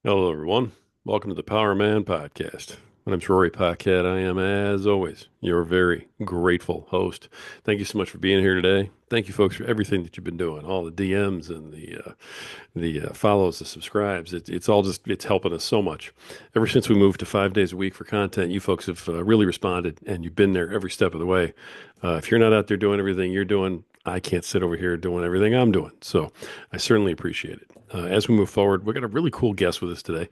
Hello, everyone. Welcome to the Power Man Podcast. My name's Rory Paquette. I am, as always, your very grateful host. Thank you so much for being here today. Thank you, folks, for everything that you've been doing, all the DMs and the follows, the subscribes. It's all just it's helping us so much. Ever since we moved to 5 days a week for content, you folks have really responded, and you've been there every step of the way. If you're not out there doing everything you're doing, I can't sit over here doing everything I'm doing. So I certainly appreciate it. As we move forward, we've got a really cool guest with us today.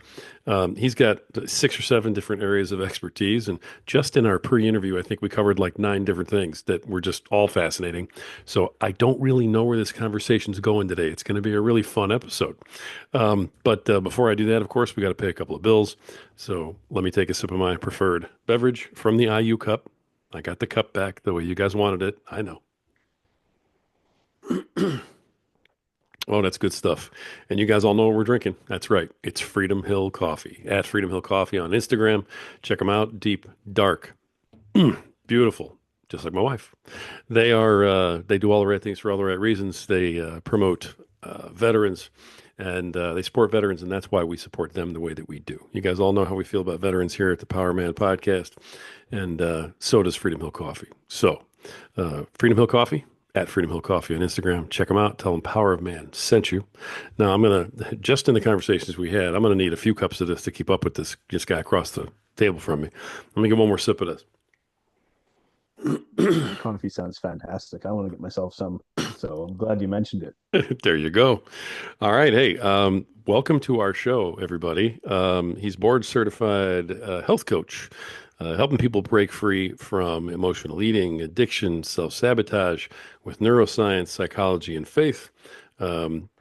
He's got 6 or 7 different areas of expertise. And just in our pre interview, I think we covered like 9 different things that were just all fascinating. So I don't really know where this conversation's going today. It's going to be a really fun episode. But before I do that, of course, we got to pay a couple of bills. So let me take a sip of my preferred beverage from the IU cup. I got the cup back the way you guys wanted it. I know. Oh, that's good stuff. And you guys all know what we're drinking. That's right. It's Freedom Hill Coffee at Freedom Hill Coffee on Instagram. Check them out. Deep, dark, beautiful, just like my wife. They do all the right things for all the right reasons. They promote veterans and they support veterans, and that's why we support them the way that we do. You guys all know how we feel about veterans here at the Power Man Podcast, and so does Freedom Hill Coffee. So, Freedom Hill Coffee at Freedom Hill Coffee on Instagram. Check them out. Tell them Power of Man sent you. Now, just in the conversations we had, I'm gonna need a few cups of this to keep up with this guy across the table from me. Let me get one more sip of this. Coffee sounds fantastic. I want to get myself some. So I'm glad you mentioned it. There you go. All right. Hey, welcome to our show, everybody. He's board certified health coach, helping people break free from emotional eating, addiction, self-sabotage with neuroscience, psychology, and faith.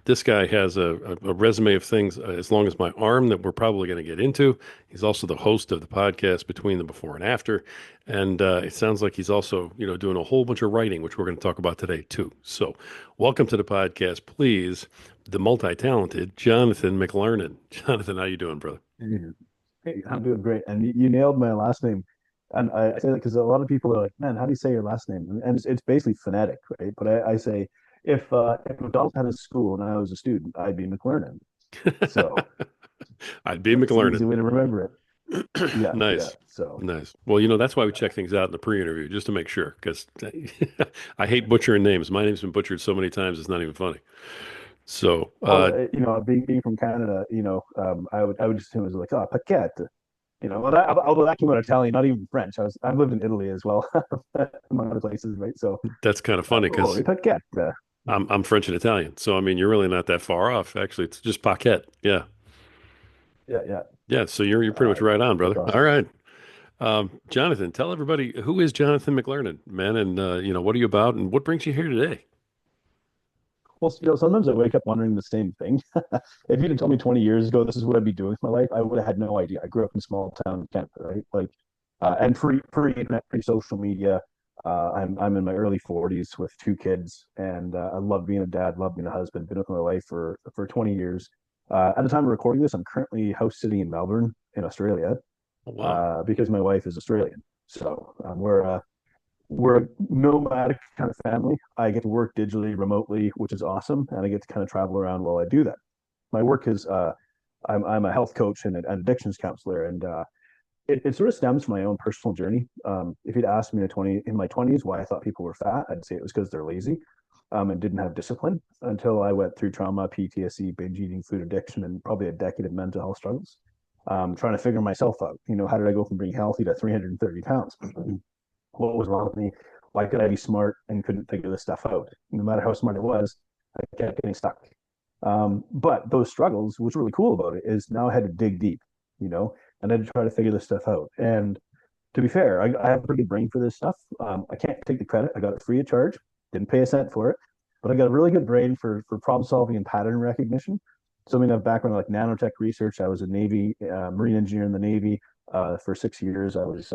This guy has a resume of things as long as my arm that we're probably going to get into. He's also the host of the podcast Between the Before and After. And it sounds like he's also, doing a whole bunch of writing, which we're going to talk about today, too. So welcome to the podcast, please, the multi-talented Jonathan McLernon. Jonathan, how you doing, brother? Mhm. Hey, I'm doing great. And you nailed my last name. And I say that because a lot of people are like, man, how do you say your last name? And it's basically phonetic, right? But I say, if McDonald's had a school and I was a student, I'd be McLernon. So I'd be that's the easy McLernon. way to remember it. Yeah, yeah. Nice. So Nice. Well, that's why we check things out in the pre-interview, just to make sure, because I hate butchering names. My name's been butchered so many times, it's not even funny. So, well, being from Canada, I would just assume it was like, oh, Paquette. Well, although that came out Italian, not even French. I've lived in Italy as well, among other places, right? So, that's kind of funny oh, because Paquette. I'm French and Italian. So, I mean, you're really not that far off. Actually, it's just Paquette. Yeah. Yeah, yeah. Yeah. So you're pretty much right on, That's brother. All awesome. right. Jonathan, tell everybody who is Jonathan McLernon, man, and what are you about and what brings you here today? Well, sometimes I wake up wondering the same thing. If you'd have told me 20 years ago this is what I'd be doing with my life, I would have had no idea. I grew up in a small town in Canada, right? Like, and pre-internet, pre-social media. I'm in my early 40s with 2 kids, and I love being a dad, love being a husband. Been with my wife for 20 years. At the time of recording this, I'm currently house sitting in Melbourne, in Australia, Oh, wow. because my wife is Australian. So we're a nomadic kind of family. I get to work digitally, remotely, which is awesome, and I get to kind of travel around while I do that. My work is I'm a health coach and an addictions counselor, and it sort of stems from my own personal journey. If you'd asked me in my 20s why I thought people were fat, I'd say it was because they're lazy, and didn't have discipline until I went through trauma, PTSD, binge eating, food addiction, and probably a decade of mental health struggles. Trying to figure myself out. How did I go from being healthy to 330 pounds? What was wrong with me? Why could I be smart and couldn't figure this stuff out? No matter how smart I was, I kept getting stuck. But those struggles, what's really cool about it is now I had to dig deep, you know, and I had to try to figure this stuff out. And to be fair, I have a pretty good brain for this stuff. I can't take the credit. I got it free of charge, didn't pay a cent for it, but I got a really good brain for problem solving and pattern recognition. So I mean, I have background in like nanotech research. I was a Navy Marine engineer in the Navy for 6 years. I was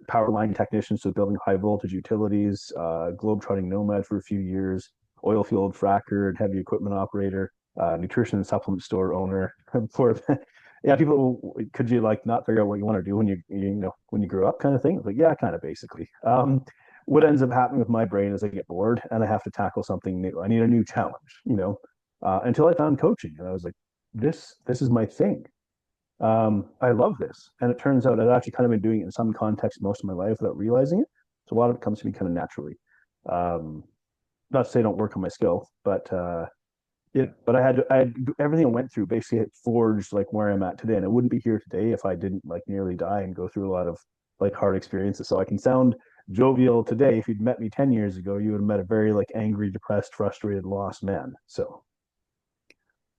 power line technician, so building high voltage utilities, globetrotting nomad for a few years, oil field fracker and heavy equipment operator, nutrition and supplement store owner. For yeah, people, could you like not figure out what you want to do when when you grow up, kind of thing? Like, yeah, kind of basically. What ends up happening with my brain is I get bored and I have to tackle something new. I need a new challenge, until I found coaching, and I was like, this is my thing. I love this. And it turns out I've actually kind of been doing it in some context most of my life without realizing it. So a lot of it comes to me kind of naturally. Um, Not to say I don't work on my skill, but but I had everything I went through basically had forged like where I'm at today. And I wouldn't be here today if I didn't like nearly die and go through a lot of like hard experiences. So I can sound jovial today. If you'd met me 10 years ago, you would have met a very like angry, depressed, frustrated, lost man. So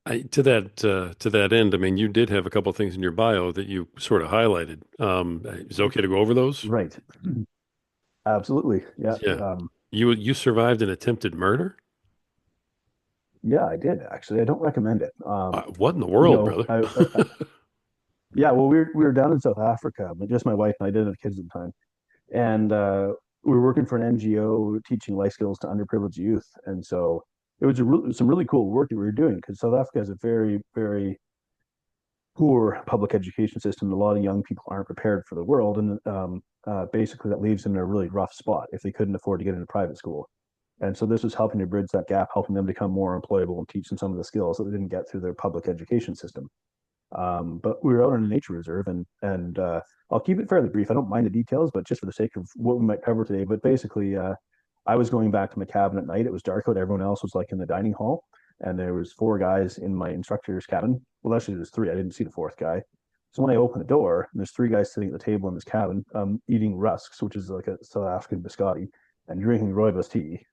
To that end, I mean, you did have a couple of things in your bio that you sort of highlighted. Is it okay to go over those? right. Absolutely. Yeah. Yeah. You survived an attempted murder? Yeah, I did actually. I don't recommend it. What in the You world, know, brother? yeah, well, we were down in South Africa, but just my wife and I didn't have kids at the time, and we were working for an NGO teaching life skills to underprivileged youth, and so it was some really cool work that we were doing because South Africa has a very poor public education system. A lot of young people aren't prepared for the world, and basically that leaves them in a really rough spot if they couldn't afford to get into private school. And so this was helping to bridge that gap, helping them become more employable and teach them some of the skills that they didn't get through their public education system. But we were out in a nature reserve, and I'll keep it fairly brief. I don't mind the details, but just for the sake of what we might cover today. But basically, I was going back to my cabin at night. It was dark out. Everyone else was like in the dining hall, and there was four guys in my instructor's cabin. Well, actually, there's three. I didn't see the fourth guy. So when I opened the door, there's three guys sitting at the table in this cabin, eating rusks, which is like a South African biscotti, and drinking rooibos tea.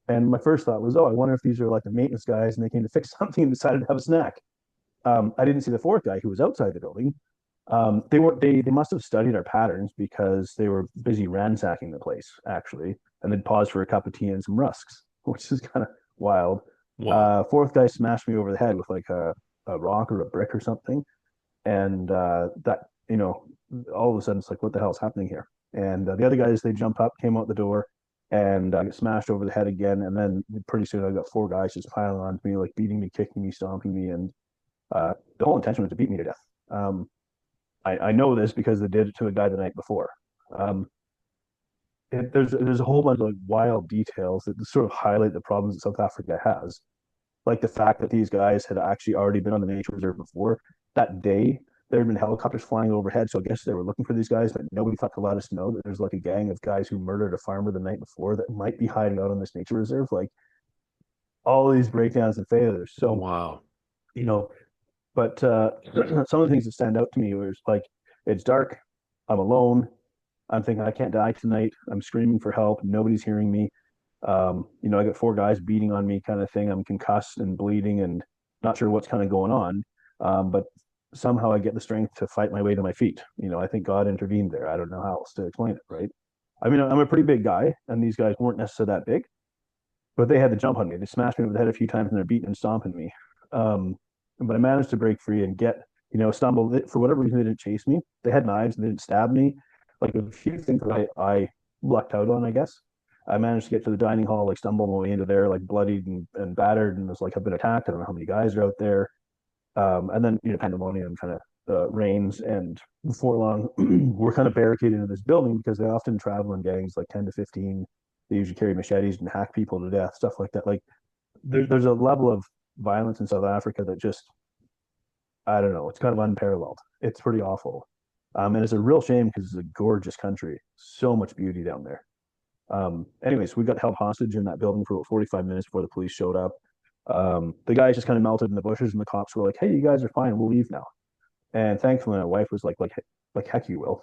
And my first thought was, oh, I wonder if these are like the maintenance guys and they came to fix something and decided to have a snack. I didn't see the fourth guy who was outside the building. They must have studied our patterns because they were busy ransacking the place actually, and then paused for a cup of tea and some rusks, which is kind of wild. Wow. Fourth guy smashed me over the head with like a rock or a brick or something, and that all of a sudden it's like what the hell's happening here? And the other guys they jump up, came out the door, and I get smashed over the head again, and then pretty soon I got four guys just piling on to me, like beating me, kicking me, stomping me, and the whole intention was to beat me to death. I know this because they did it to a guy the night before. Um, there's a whole bunch of like wild details that sort of highlight the problems that South Africa has, like the fact that these guys had actually already been on the nature reserve before. That day, there had been helicopters flying overhead, so I guess they were looking for these guys, but nobody thought to let us know that there's like a gang of guys who murdered a farmer the night before that might be hiding out on this nature reserve. Like all these breakdowns and failures. So Wow. you know, but some of the things that stand out to me was like it's dark, I'm alone, I'm thinking I can't die tonight, I'm screaming for help, nobody's hearing me. I got four guys beating on me, kind of thing. I'm concussed and bleeding and not sure what's kind of going on. But somehow I get the strength to fight my way to my feet. I think God intervened there. I don't know how else to explain it, right? I mean, I'm a pretty big guy, and these guys weren't necessarily that big, but they had the jump on me. They smashed me over the head a few times, and they're beating and stomping me. But I managed to break free and stumble. For whatever reason, they didn't chase me. They had knives and they didn't stab me. Like a few things that I lucked out on, I guess. I managed to get to the dining hall, like stumble my way into there, like bloodied and battered, and was like, I've been attacked. I don't know how many guys are out there. And then pandemonium kind of reigns, and before long, we're kind of barricaded in this building because they often travel in gangs, like 10 to 15. They usually carry machetes and hack people to death, stuff like that. Like there's a level of violence in South Africa that just I don't know. It's kind of unparalleled. It's pretty awful. And it's a real shame because it's a gorgeous country. So much beauty down there. Anyways, we got held hostage in that building for about 45 minutes before the police showed up. The guys just kind of melted in the bushes, and the cops were like, "Hey, you guys are fine. We'll leave now." And thankfully, my wife was like, heck, you will.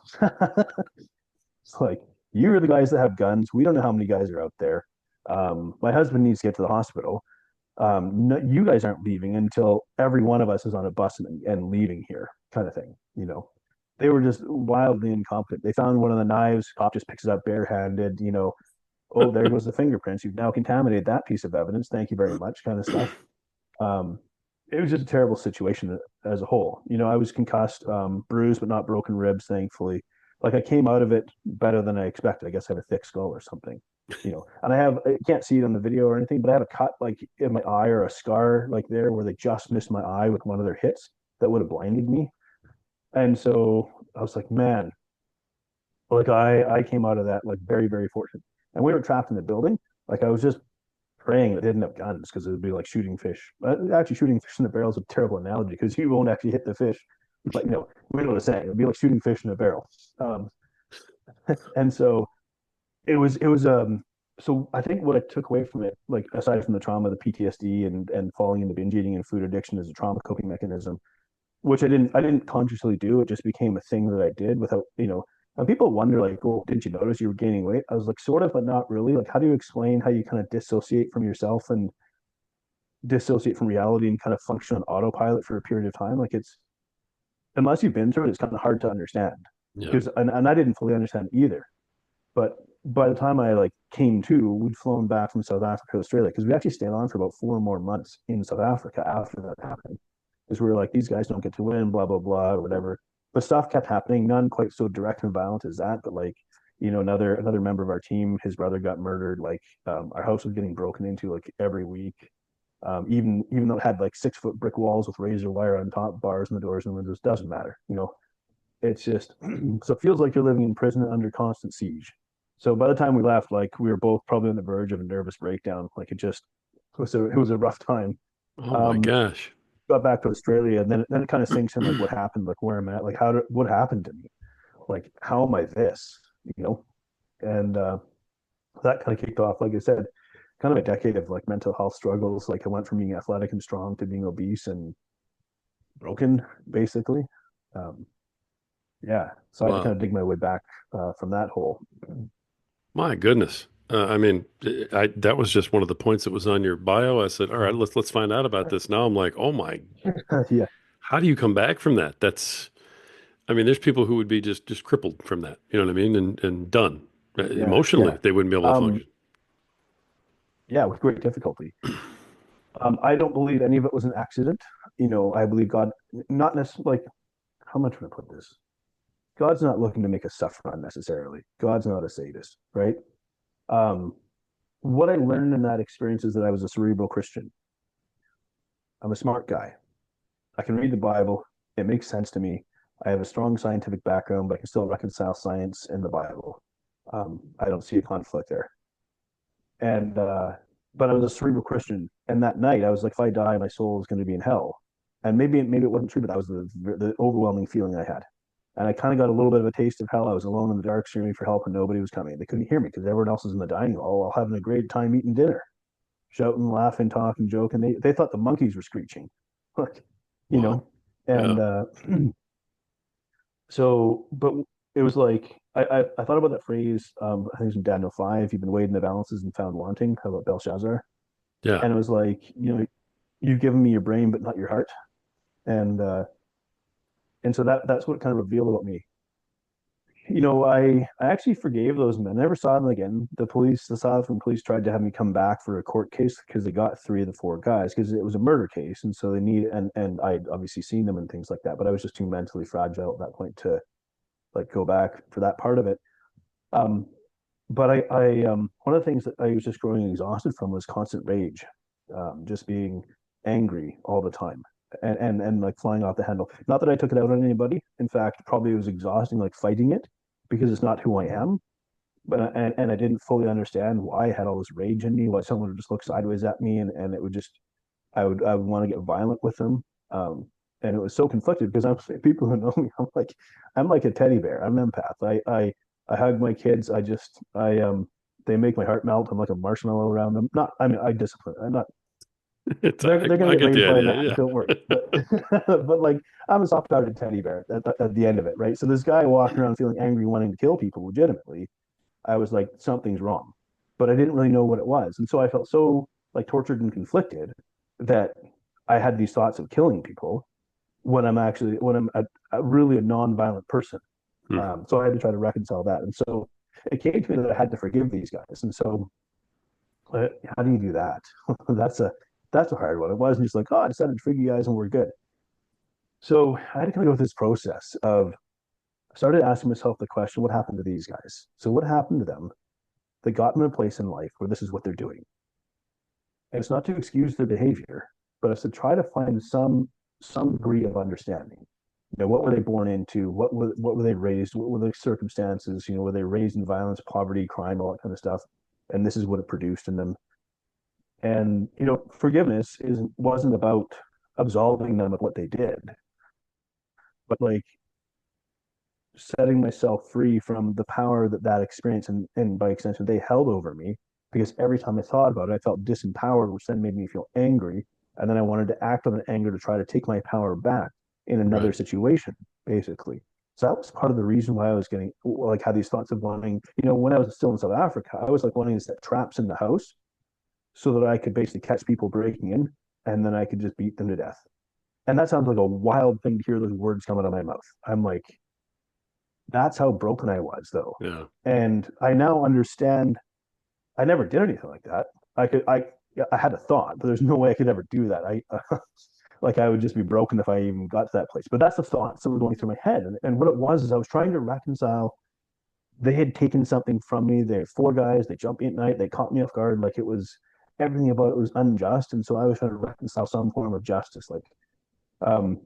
It's like you're the guys that have guns. We don't know how many guys are out there. My husband needs to get to the hospital. No, you guys aren't leaving until every one of us is on a bus and leaving here, kind of thing. They were just wildly incompetent. They found one of the knives. Cop just picks it up barehanded. Oh, there goes the fingerprints. You've now contaminated that piece of evidence. Thank you very much, kind of stuff. Um, it was just a terrible situation as a whole. I was concussed, bruised, but not broken ribs, thankfully. Like I came out of it better than I expected. I guess I have a thick skull or something. And I can't see it on the video or anything, but I have a cut like in my eye or a scar like there where they just missed my eye with one of their hits that would have blinded me. And so I was like, man, like I came out of that like very, very fortunate. And we were trapped in the building. Like I was just praying that they didn't have guns because it would be like shooting fish. Actually, shooting fish in a barrel is a terrible analogy because you won't actually hit the fish. But we know what I'm saying. It would be like shooting fish in a barrel. Um, and so it was. So I think what I took away from it, like aside from the trauma, the PTSD, and falling into binge eating and food addiction as a trauma coping mechanism, which I didn't consciously do. It just became a thing that I did without, and people wonder like, well, didn't you notice you were gaining weight? I was like, sort of, but not really. Like, how do you explain how you kind of dissociate from yourself and dissociate from reality and kind of function on autopilot for a period of time? Like, it's unless you've been through it, it's kind of hard to understand Yeah. because, and I didn't fully understand either. But by the time I like came to, we'd flown back from South Africa to Australia because we actually stayed on for about 4 more months in South Africa after that happened. Because we were like, these guys don't get to win, blah, blah, blah, or whatever. But stuff kept happening, none quite so direct and violent as that, but like, another member of our team, his brother got murdered. Like, our house was getting broken into like every week. Even though it had like 6 foot brick walls with razor wire on top, bars in the doors and windows, doesn't matter. It's just so it feels like you're living in prison under constant siege. So by the time we left, like we were both probably on the verge of a nervous breakdown. Like it was a rough time. Oh my Um, gosh. got back to Australia, and then it kind of sinks in like what happened, like where I'm at, like what happened to me, like how am I this, you know? And that kind of kicked off, like I said, kind of a decade of like mental health struggles. Like I went from being athletic and strong to being obese and broken, basically. Um, yeah, so I had to kind Wow. of dig my way back from that hole. My goodness. I mean, that was just one of the points that was on your bio. I said, all right, let's find out about this. Now I'm like, oh my, Yeah, how do you come back from that? I mean, there's people who would be just crippled from that. You know what I mean? And done. yeah, yeah. Emotionally, they wouldn't be able to Um, function. yeah, with great difficulty. I don't believe any of it was an accident. I believe God, not necessarily like how much would I put this? God's not looking to make us suffer unnecessarily. God's not a sadist, right? Um, what I learned in that experience is that I was a cerebral Christian. I'm a smart guy. I can read the Bible. It makes sense to me. I have a strong scientific background, but I can still reconcile science and the Bible. I don't see a conflict there. And but I was a cerebral Christian, and that night I was like, if I die, my soul is going to be in hell. And maybe it wasn't true, but that was the overwhelming feeling I had. And I kind of got a little bit of a taste of hell. I was alone in the dark, screaming for help, and nobody was coming. They couldn't hear me because everyone else was in the dining hall, all having a great time eating dinner, shouting, laughing, talking, joking. They thought the monkeys were screeching, like, you Wow. know. Yeah. And so, but it was like I thought about that phrase. I think it's from Daniel 5. You've been weighed in the balances and found wanting. How about Belshazzar? Yeah. And it was like, you've given me your brain, but not your heart. And so that's what kind of revealed about me. I actually forgave those men. I never saw them again. The South African police tried to have me come back for a court case because they got 3 of the 4 guys because it was a murder case, and so they need and I'd obviously seen them and things like that, but I was just too mentally fragile at that point to like go back for that part of it. Um, but one of the things that I was just growing exhausted from was constant rage, just being angry all the time, and like flying off the handle. Not that I took it out on anybody. In fact, probably it was exhausting, like fighting it because it's not who I am. But and I didn't fully understand why I had all this rage in me. Why someone would just look sideways at me, and it would just I would want to get violent with them. Um, and it was so conflicted because I'm people who know me. I'm like a teddy bear. I'm an empath. I hug my kids. They make my heart melt. I'm like a marshmallow around them. Not I mean I discipline. I'm not. They're gonna I get get the raised by a idea. man. Don't worry. Yeah. But but like I'm a soft-hearted teddy bear at the end of it, right? So this guy walking around feeling angry, wanting to kill people legitimately. I was like something's wrong, but I didn't really know what it was, and so I felt so like tortured and conflicted that I had these thoughts of killing people when I'm really a non-violent person. Hmm. So I had to try to reconcile that, and so it came to me that I had to forgive these guys. And so, how do you do that? that's a that's a hard one. It wasn't just like, oh, I decided to forgive you guys and we're good. So I had to kind of go through this process of I started asking myself the question, what happened to these guys? So what happened to them that got them in a place in life where this is what they're doing? And it's not to excuse their behavior, but it's to try to find some degree of understanding. What were they born into? What were they raised? What were the circumstances? Were they raised in violence, poverty, crime, all that kind of stuff? And this is what it produced in them. And forgiveness wasn't about absolving them of what they did, but like setting myself free from the power that that experience and by extension they held over me. Because every time I thought about it, I felt disempowered, which then made me feel angry. And then I wanted to act on the anger to try to take my power back in another Right. situation, basically. So that was part of the reason why I was getting like had these thoughts of wanting, when I was still in South Africa, I was like wanting to set traps in the house so that I could basically catch people breaking in and then I could just beat them to death. And that sounds like a wild thing to hear those words come out of my mouth. I'm like, that's how broken I was, though. Yeah. And I now understand. I never did anything like that. I had a thought, but there's no way I could ever do that. Like I would just be broken if I even got to that place. But that's the thoughts that were going through my head. And what it was is I was trying to reconcile. They had taken something from me. They're four guys. They jumped me at night. They caught me off guard. Like it was everything about it was unjust. And so I was trying to reconcile some form of justice. Um,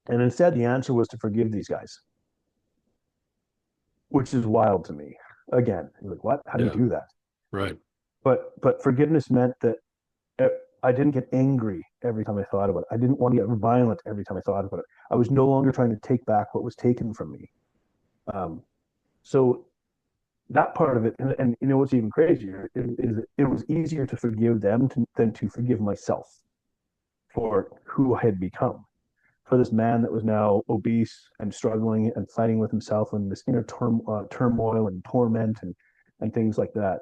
and instead, the answer was to forgive these guys, which is wild to me. Again, like what? How do you Yeah. do that? Right. But forgiveness meant that I didn't get angry every time I thought about it. I didn't want to get violent every time I thought about it. I was no longer trying to take back what was taken from me. Um, so that part of it, and what's even crazier is it was easier to forgive them than to forgive myself for who I had become. For this man that was now obese and struggling and fighting with himself and this inner turmoil and torment and things like that.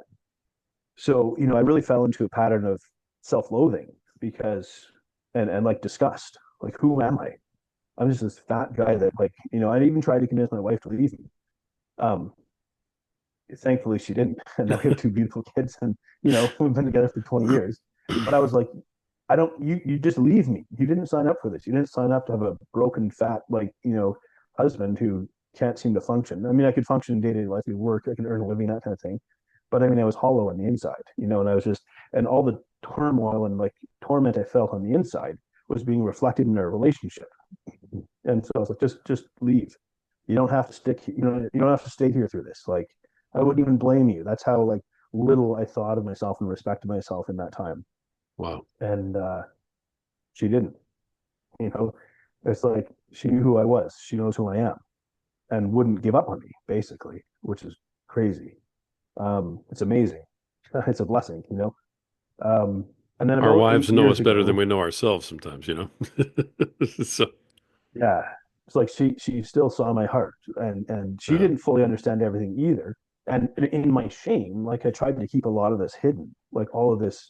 So I really fell into a pattern of self-loathing because and like disgust. Like, who am I? I'm just this fat guy that like I even tried to convince my wife to leave me. Um, Thankfully she didn't, and now we have two beautiful kids, and we've been together for 20 years. But I was like, I don't. You just leave me. You didn't sign up for this. You didn't sign up to have a broken, fat, like husband who can't seem to function. I mean, I could function in day-to-day life, we work, I can earn a living, that kind of thing. But I mean, I was hollow on the inside, and I was just, and all the turmoil and like torment I felt on the inside was being reflected in our relationship. And so I was like, just leave. You don't have to stick. You don't have to stay here through this. Like, I wouldn't even blame you. That's how like little I thought of myself and respected myself in that time. Wow. And she didn't. You know, it's like she knew who I was. She knows who I am, and wouldn't give up on me, basically, which is crazy. It's amazing. It's a blessing. And then Our about eight wives know years us better than ago, we know ourselves sometimes, you know? So, yeah, it's like she still saw my heart, and she uh, didn't fully understand everything either. And in my shame, like I tried to keep a lot of this hidden, like all of this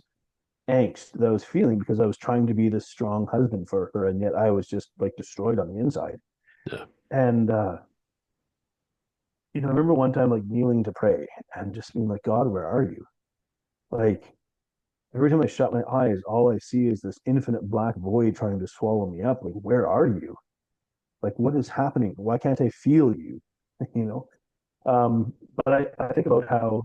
angst that I was feeling because I was trying to be this strong husband for her, and yet I was just like destroyed on the inside. yeah. And I remember one time like kneeling to pray and just being like, God, where are you? Like every time I shut my eyes, all I see is this infinite black void trying to swallow me up. Like, where are you? Like, what is happening? Why can't I feel you? you know? But I think about how,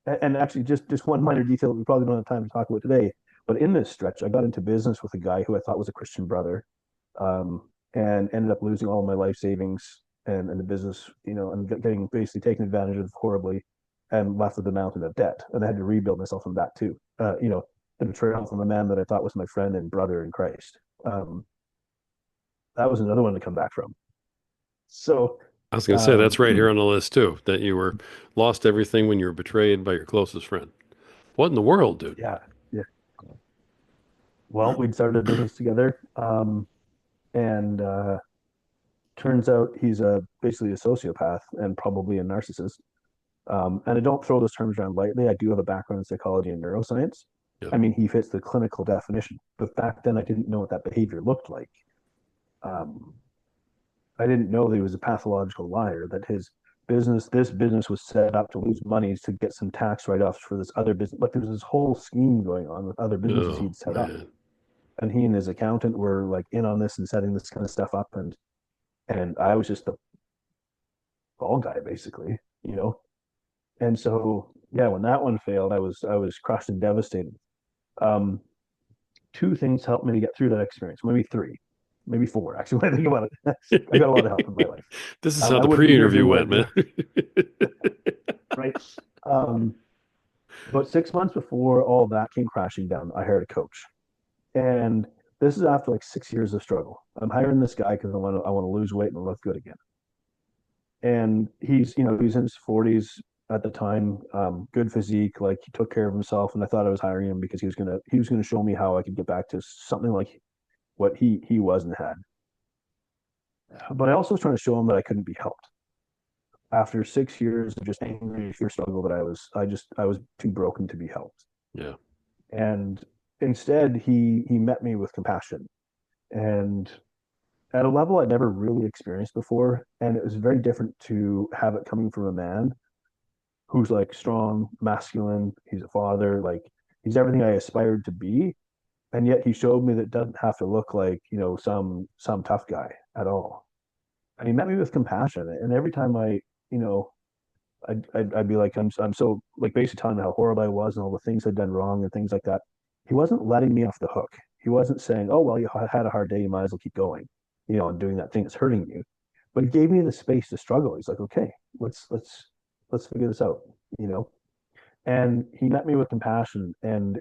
and actually just one minor detail that we probably don't have time to talk about today, but in this stretch, I got into business with a guy who I thought was a Christian brother, um, and ended up losing all of my life savings and the business, and getting basically taken advantage of horribly, and left with a mountain of debt. And I had to rebuild myself from that too. The betrayal from a man that I thought was my friend and brother in Christ. That was another one to come back from. So, I was going to say um, that's right here on the list too, that you were lost everything when you were betrayed by your closest friend. What in the world, dude? yeah, yeah. Well, we'd started a business together, and turns out he's basically a sociopath and probably a narcissist. And I don't throw those terms around lightly. I do have a background in psychology and neuroscience. Yeah. I mean, he fits the clinical definition. But back then, I didn't know what that behavior looked like. Um, I didn't know that he was a pathological liar, that this business was set up to lose money to get some tax write-offs for this other business. Like there was this whole scheme going on with other businesses Oh, he'd set up. man. And he and his accountant were like in on this and setting this kind of stuff up. And I was just the fall guy, basically, you know? And so, yeah, when that one failed, I was crushed and devastated. Um, Two things helped me to get through that experience, maybe three, maybe four. Actually, when I think about it, I got a lot of help in my life. This is how I the wouldn't be here if it pre-interview went, weren't, man. right. Um, About 6 months before all that came crashing down, I hired a coach. And this is after like 6 years of struggle. I'm hiring this guy because I want to lose weight and look good again. And he's in his 40s at the time, good physique, like he took care of himself. And I thought I was hiring him because he was gonna show me how I could get back to something like what he was and had. But I also was trying to show him that I couldn't be helped. After 6 years of just angry, pure struggle, that I was too broken to be helped. Yeah. And instead, he met me with compassion, and at a level I'd never really experienced before. And it was very different to have it coming from a man who's like strong, masculine. He's a father, like he's everything I aspired to be. And yet he showed me that it doesn't have to look like, some tough guy at all. And he met me with compassion. And every time you know, I'd be like, I'm so like basically telling me how horrible I was and all the things I'd done wrong and things like that. He wasn't letting me off the hook. He wasn't saying, "Oh, well, you had a hard day, you might as well keep going," and doing that thing that's hurting you. But he gave me the space to struggle. He's like, "Okay, let's figure this out," you know. And he met me with compassion, and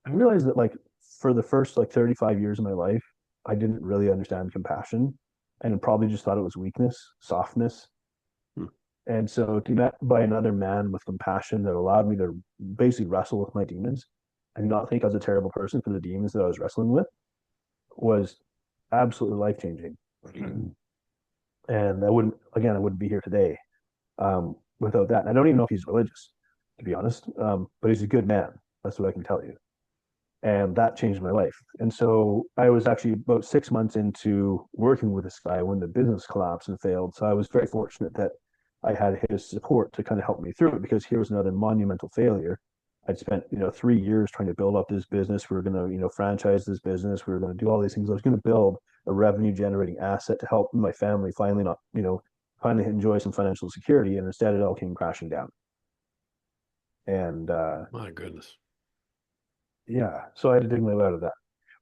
I realized that, like, for the first like 35 years of my life, I didn't really understand compassion, and probably just thought it was weakness, softness. Hmm. And so to be met by another man with compassion that allowed me to basically wrestle with my demons and not think I was a terrible person for the demons that I was wrestling with was absolutely life changing. And I wouldn't be here today, without that. And I don't even know if he's religious, to be honest, but he's a good man. That's what I can tell you. And that changed my life. And so I was actually about 6 months into working with this guy when the business collapsed and failed. So I was very fortunate that I had his support to kind of help me through it, because here was another monumental failure. I'd spent 3 years trying to build up this business. We were going to franchise this business. We were going to do all these things. I was going to build a revenue generating asset to help my family finally not finally enjoy some financial security. And instead, it all came crashing down. And My goodness. yeah, so I had to dig my way out of that.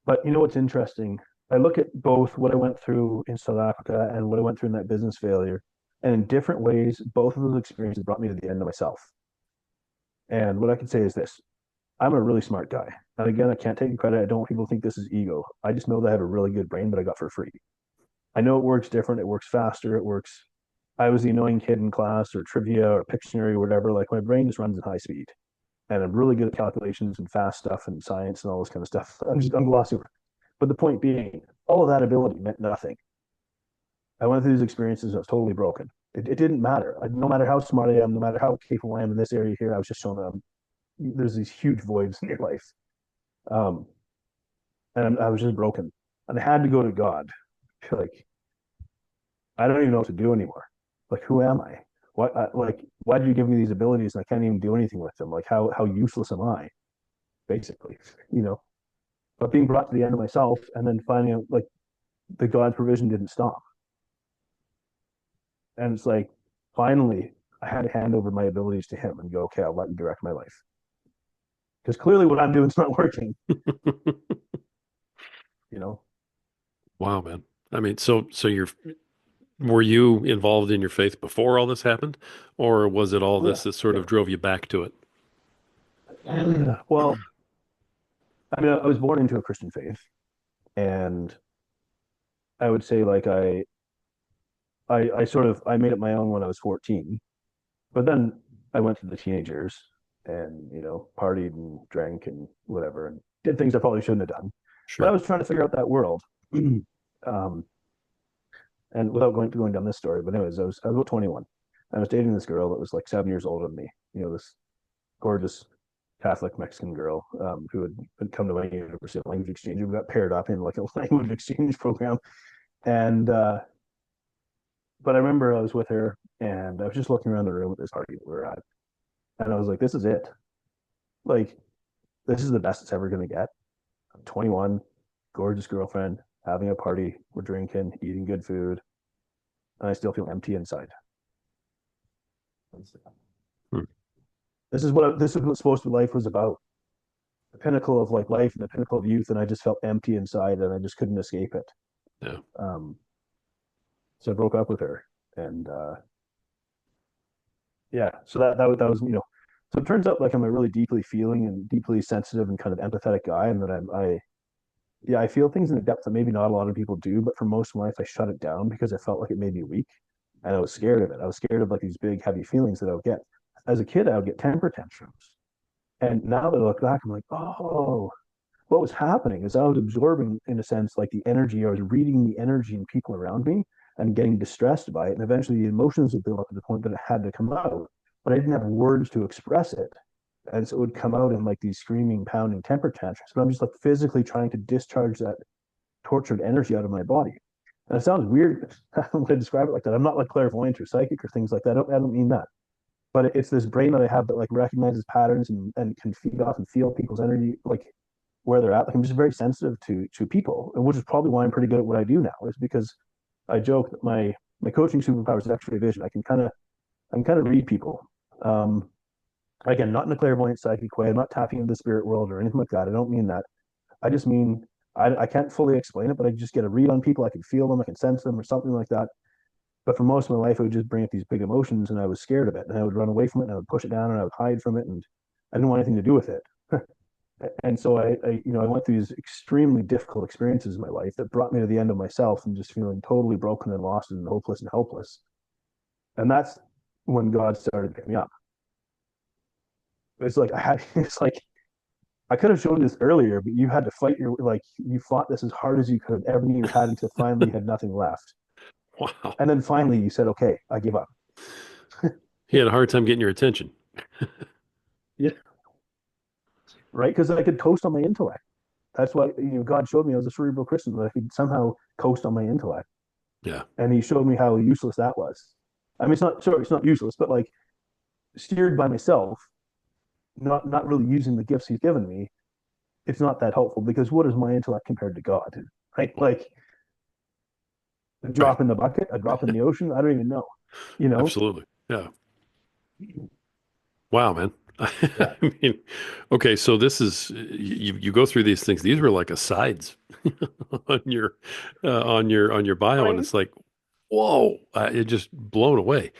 But you know what's interesting? I look at both what I went through in South Africa and what I went through in that business failure. And in different ways, both of those experiences brought me to the end of myself. And what I can say is this: I'm a really smart guy. And again, I can't take credit. I don't want people to think this is ego. I just know that I have a really good brain that I got for free. I know it works different. It works faster. It works. I was the annoying kid in class or trivia or Pictionary or whatever. Like my brain just runs at high speed. And I'm really good at calculations and fast stuff and science and all this kind of stuff. I'm glossy over. But the point being, all of that ability meant nothing. I went through these experiences. I was totally broken. It didn't matter. No matter how smart I am, no matter how capable I am in this area here, I was just showing them there's these huge voids in your life. Um, and I was just broken. And I had to go to God. Like, I don't even know what to do anymore. Like, who am I? Why did you give me these abilities and I can't even do anything with them? Like, how useless am I? Basically, you know. But being brought to the end of myself and then finding out like the God's provision didn't stop. And it's like, finally, I had to hand over my abilities to him and go, okay, I'll let you direct my life. Because clearly what I'm doing is not working, you know? Wow, man. I mean, so were you involved in your faith before all this happened, or was it all Oh, yeah. this that sort Yeah. of drove you back to it? Well, I mean, I was born into a Christian faith, and I would say like I made it my own when I was 14, but then I went to the teenagers and partied and drank and whatever and did things I probably shouldn't have done. But I Sure. was trying to figure out that world. um, and without going down this story, but anyways, I was about 21. I was dating this girl that was like 7 years older than me. This gorgeous Catholic Mexican girl, who had come to my university on language exchange. We got paired up in like a language exchange program, and but I remember I was with her, and I was just looking around the room at this party that we were at, and I was like, "This is it. Like, this is the best it's ever going to get." I'm 21, gorgeous girlfriend, having a party. We're drinking, eating good food, and I still feel empty inside. Hmm. This is what supposed to be life was about. The pinnacle of like life and the pinnacle of youth, and I just felt empty inside, and I just couldn't escape it. Yeah. Um, so I broke up with her, and yeah, so that was So it turns out like I'm a really deeply feeling and deeply sensitive and kind of empathetic guy, and that yeah, I feel things in a depth that maybe not a lot of people do, but for most of my life I shut it down because I felt like it made me weak, and I was scared of it. I was scared of like these big heavy feelings that I would get. As a kid, I would get temper tantrums, and now that I look back, I'm like, oh, what was happening is I was absorbing, in a sense, like the energy. I was reading the energy in people around me and getting distressed by it. And eventually the emotions would build up to the point that it had to come out, but I didn't have words to express it. And so it would come out in like these screaming, pounding temper tantrums. But I'm just like physically trying to discharge that tortured energy out of my body. And it sounds weird when I describe it like that. I'm not like clairvoyant or psychic or things like that. I don't mean that. But it's this brain that I have that like recognizes patterns and can feed off and feel people's energy, like where they're at. Like I'm just very sensitive to people, which is probably why I'm pretty good at what I do now. Is because I joke that my coaching superpower is X-ray vision. I can kind of read people. Um, Again, not in a clairvoyant psychic way. I'm not tapping into the spirit world or anything like that. I don't mean that. I just mean I can't fully explain it, but I just get a read on people. I can feel them, I can sense them, or something like that. But for most of my life, it would just bring up these big emotions, and I was scared of it, and I would run away from it, and I would push it down, and I would hide from it, and I didn't want anything to do with it. And so I went through these extremely difficult experiences in my life that brought me to the end of myself and just feeling totally broken and lost and hopeless and helpless. And that's when God started to pick me up. It's like it's like I could have shown this earlier, but you had to fight you fought this as hard as you could, everything you had until finally you had nothing left. Wow. And then finally you said, okay, I give up. He had a hard time getting your attention. Yeah. Right. Because I could coast on my intellect. That's why God showed me I was a cerebral Christian, that I could somehow coast on my intellect. Yeah. And he showed me how useless that was. I mean, it's not useless, but like steered by myself, not really using the gifts he's given me, it's not that helpful because what is my intellect compared to God? Right? Like a Right. drop in the bucket, a drop in the ocean. I don't even know. You know? Absolutely. Yeah. Wow, man. Yeah. I mean, okay, so this is you go through these things. These were like asides on your bio, and Fine. it's like, whoa, it just blown away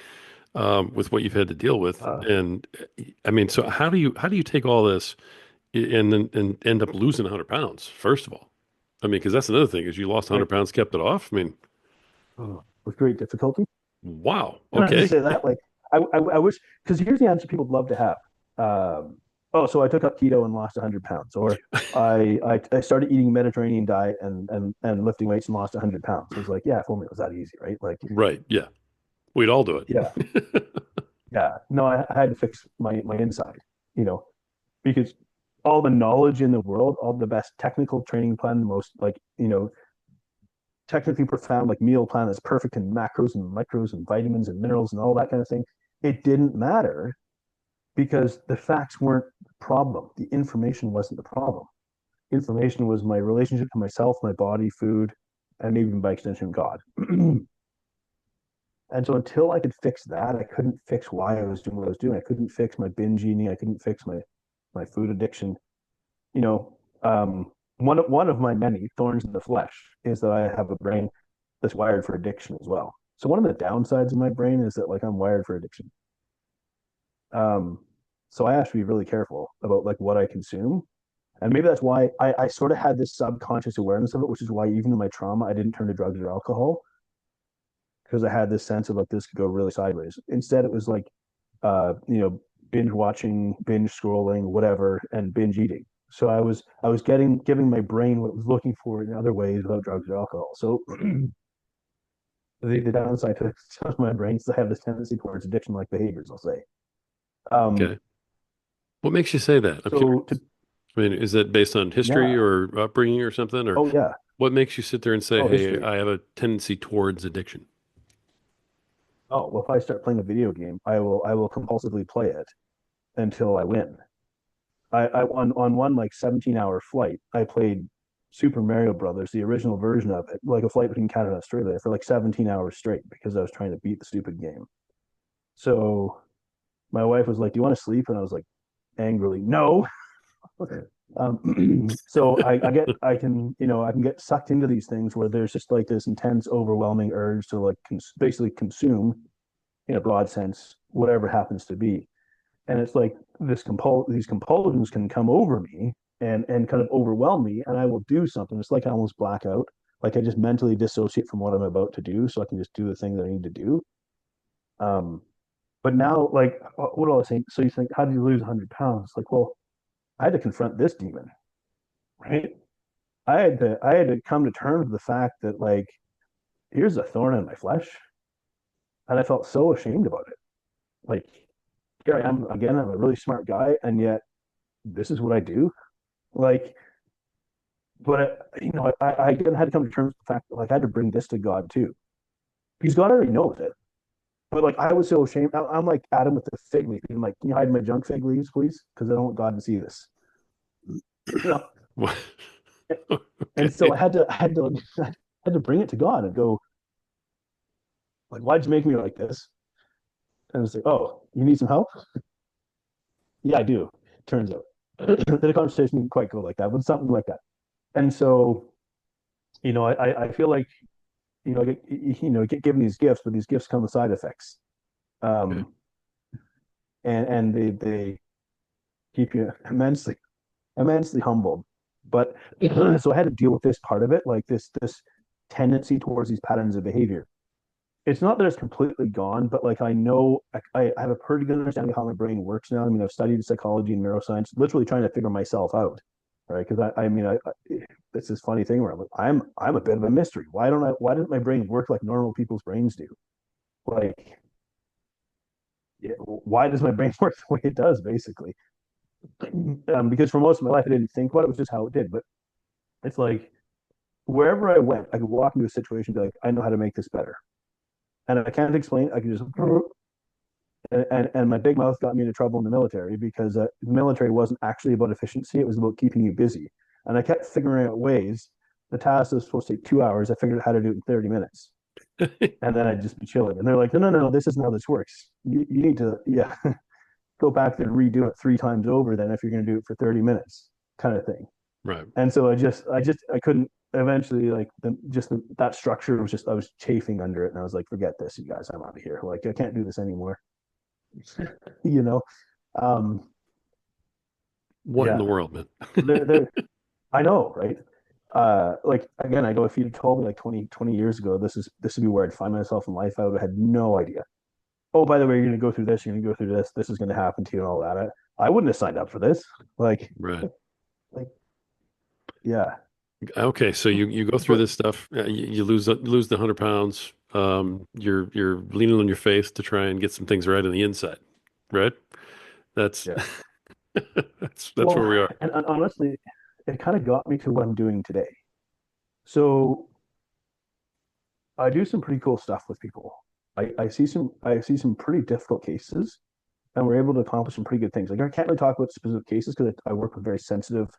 with what you've had to deal with. Uh, And I mean, so how do you take all this and then and end up losing 100 pounds? First of all, I mean, because that's another thing is you lost 100 right. pounds, kept it off. I mean, With great difficulty. wow. And I just Okay. say that like I wish because here's the answer people would love to have. Oh, so I took up keto and lost 100 pounds, or I started eating Mediterranean diet and lifting weights and lost 100 pounds. It's like, yeah, if only it was that easy, right? Like, Right. Yeah. We'd all do yeah, it. yeah. No, I had to fix my inside, you know, because all the knowledge in the world, all the best technical training plan, the most like, technically profound like meal plan that's perfect in macros and micros and vitamins and minerals and all that kind of thing. It didn't matter because the facts weren't the problem. The information wasn't the problem. Information was my relationship to myself, my body, food, and maybe by extension, God. And so until I could fix that, I couldn't fix why I was doing what I was doing. I couldn't fix my binge eating. I couldn't fix my food addiction. You know, one of my many thorns in the flesh is that I have a brain that's wired for addiction as well. So one of the downsides of my brain is that like I'm wired for addiction. Um, so I have to be really careful about like what I consume. And maybe that's why I sort of had this subconscious awareness of it, which is why even in my trauma, I didn't turn to drugs or alcohol because I had this sense of like this could go really sideways. Instead, it was like, uh, you know, binge watching, binge scrolling, whatever, and binge eating. So I was giving my brain what it was looking for in other ways without drugs or alcohol. So the downside to some of my brain is I have this tendency towards addiction-like behaviors. I'll say. Um, Okay. What makes you say that? I'm so curious. to I mean, is that based on history yeah, or upbringing or something? Or oh yeah, what makes you sit there and say, oh hey, history. I have a tendency towards addiction? Oh well, if I start playing a video game, I will compulsively play it until I win. I on one like 17-hour flight, I played Super Mario Brothers, the original version of it, like a flight between Canada and Australia for like 17 hours straight because I was trying to beat the stupid game. So my wife was like, "Do you want to sleep?" And I was like, angrily, "No." So I can get sucked into these things where there's just like this intense, overwhelming urge to like basically consume, in a broad sense, whatever happens to be. And it's like these compulsions can come over me and kind of overwhelm me, and I will do something. It's like I almost black out, like I just mentally dissociate from what I'm about to do, so I can just do the thing that I need to do. Um, but now, like, what do I think? So you think, how do you lose 100 pounds? Like, well, I had to confront this demon, right? I had to come to terms with the fact that, like, here's a thorn in my flesh, and I felt so ashamed about it. Like, here I am again. I'm a really smart guy, and yet this is what I do. Like, but I again had to come to terms with the fact that, like, I had to bring this to God too, because God already knows it. But like, I was so ashamed. I'm like Adam with the fig leaf. I'm like, can you hide my junk fig leaves, please? Because I don't want God to see this. You know. What? And so Okay. I had to bring it to God and go, like, why'd you make me like this? And it's like, oh, you need some help? Yeah, I do. Turns out, the conversation didn't quite go like that, but something like that. And so, I feel like, I get given these gifts, but these gifts come with side effects. Okay. Um, and they keep you immensely humbled. But so I had to deal with this part of it, like this tendency towards these patterns of behavior. It's not that it's completely gone, but like, I know I have a pretty good understanding of how my brain works now. I mean, I've studied psychology and neuroscience, literally trying to figure myself out, right? Because I mean, it's this funny thing where I'm a bit of a mystery. Why doesn't my brain work like normal people's brains do? Like, yeah, why does my brain work the way it does, basically? Because for most of my life, I didn't think about it. It was just how it did. But it's like, wherever I went, I could walk into a situation and be like, I know how to make this better. And if I can't explain, I can just, and my big mouth got me into trouble in the military, because the military wasn't actually about efficiency. It was about keeping you busy. And I kept figuring out ways. The task was supposed to take 2 hours. I figured out how to do it in 30 minutes. And then I'd just be chilling. And they're like, no, no, no, this isn't how this works. You need to, yeah, go back there and redo it 3 times over then, if you're going to do it for 30 minutes, kind of thing. Right. And so I couldn't eventually, like, that structure was just, I was chafing under it, and I was like, forget this, you guys, I'm out of here. Like, I can't do this anymore. you know, um, What in yeah, the world, man? they're, I know, right? Like, again, I go, if you'd told me like 20 years ago, this would be where I'd find myself in life, I would have had no idea. Oh, by the way, you're going to go through this, you're going to go through this, this is going to happen to you, and all that. I wouldn't have signed up for this. Like, Right. like, yeah, Okay. So you go through but this stuff. You lose the 100 pounds. You're leaning on your faith to try and get some things right on the inside. Right. That's yeah. that's where Well, we are. and honestly, it kind of got me to what I'm doing today. So I do some pretty cool stuff with people. I see some pretty difficult cases, and we're able to accomplish some pretty good things. Like, I can't really talk about specific cases because I work with very sensitive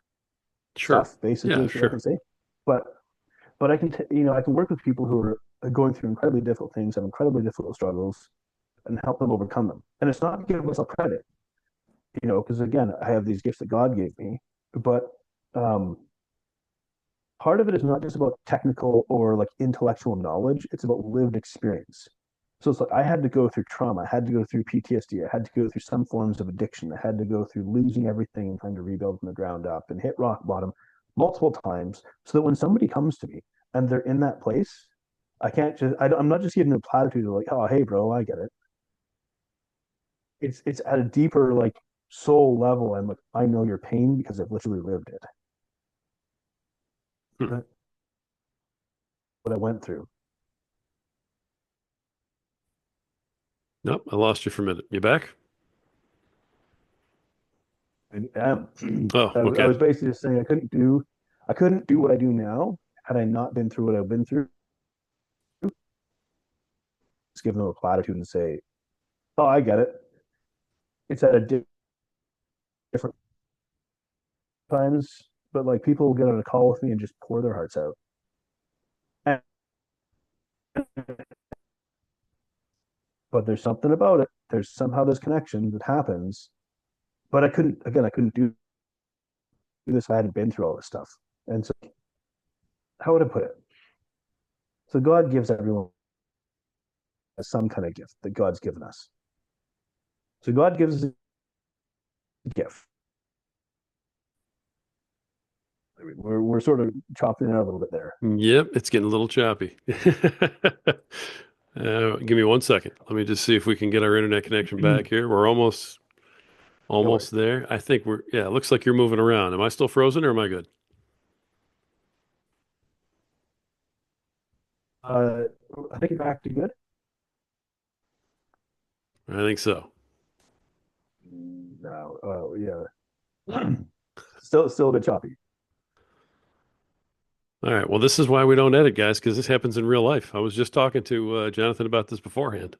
Sure. stuff, Yeah. basically, is what I can Sure. say. But I can I can work with people who are going through incredibly difficult things, have incredibly difficult struggles, and help them overcome them. And it's not to give myself credit, because again, I have these gifts that God gave me, but um, part of it is not just about technical or like intellectual knowledge, it's about lived experience. So it's like, I had to go through trauma, I had to go through PTSD, I had to go through some forms of addiction, I had to go through losing everything and trying to rebuild from the ground up, and hit rock bottom multiple times, so that when somebody comes to me and they're in that place, I can't just I'm not just giving them a platitude of like, oh, hey bro, I get it. It's at a deeper, like, soul level. I'm like, I know your pain because I've literally lived it. Hmm. What I went through. Nope. I lost you for a minute. You back? And Oh, I okay. was basically just saying I couldn't do what I do now had I not been through what I've been through. Just give them a platitude and say, "Oh, I get it. It's at a different times, but like, people will get on a call with me and just pour their hearts out. And, but there's something about it. There's somehow this connection that happens. But I couldn't do this if I hadn't been through all this stuff. And so, how would I put it? So God gives everyone some kind of gift that God's given us. So God gives us gift. I mean, we're sort of chopping it out a little bit there. Yep, it's getting a little choppy. Give me 1 second. Let me just see if we can get our internet connection back here. We're almost No worries. almost there. I think we're, yeah, it looks like you're moving around. Am I still frozen or am I good? Uh, I think you're back to good. I think so. No, oh yeah, still a bit choppy. All right. Well, this is why we don't edit, guys, because this happens in real life. I was just talking to Jonathan about this beforehand,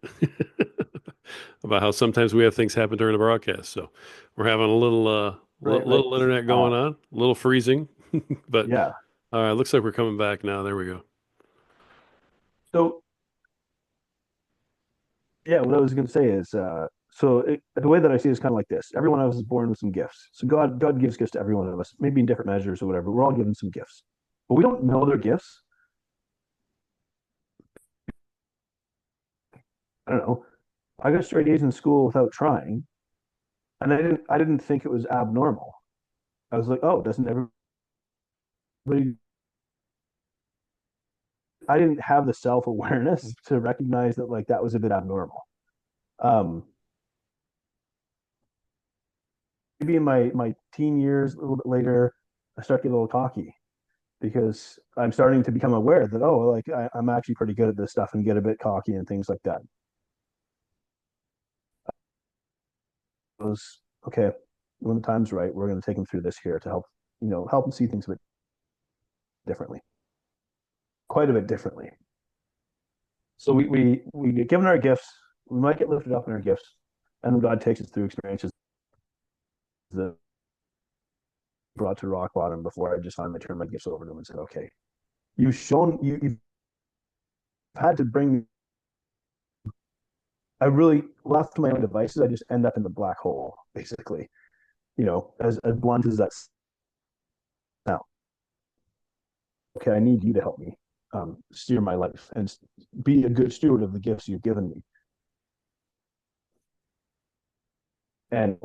about how sometimes we have things happen during the broadcast. So we're having a little Right, right. little internet Uh, going on, a little freezing, but yeah. all right, looks like we're coming back now. There we go. So yeah, what I was going to say is, the way that I see it is kind of like this: every one of us is born with some gifts. So God gives gifts to every one of us, maybe in different measures or whatever. We're all given some gifts, but we don't know their gifts. I don't know. I got straight A's in school without trying, and I didn't think it was abnormal. I was like, oh, doesn't everybody? I didn't have the self awareness to recognize that like that was a bit abnormal. Um, Maybe in my teen years, a little bit later, I start getting a little cocky because I'm starting to become aware that oh, like I'm actually pretty good at this stuff and get a bit cocky and things like that. It was okay. When the time's right, we're going to take them through this here to help help them see things a bit differently, quite a bit differently. So we get given our gifts. We might get lifted up in our gifts, and God takes us through experiences that brought to rock bottom before I just finally turned my gifts over to him and said, okay, you've had to bring. I really left to my own devices. I just end up in the black hole, basically. As blunt as that's now. Okay, I need you to help me steer my life and be a good steward of the gifts you've given me. And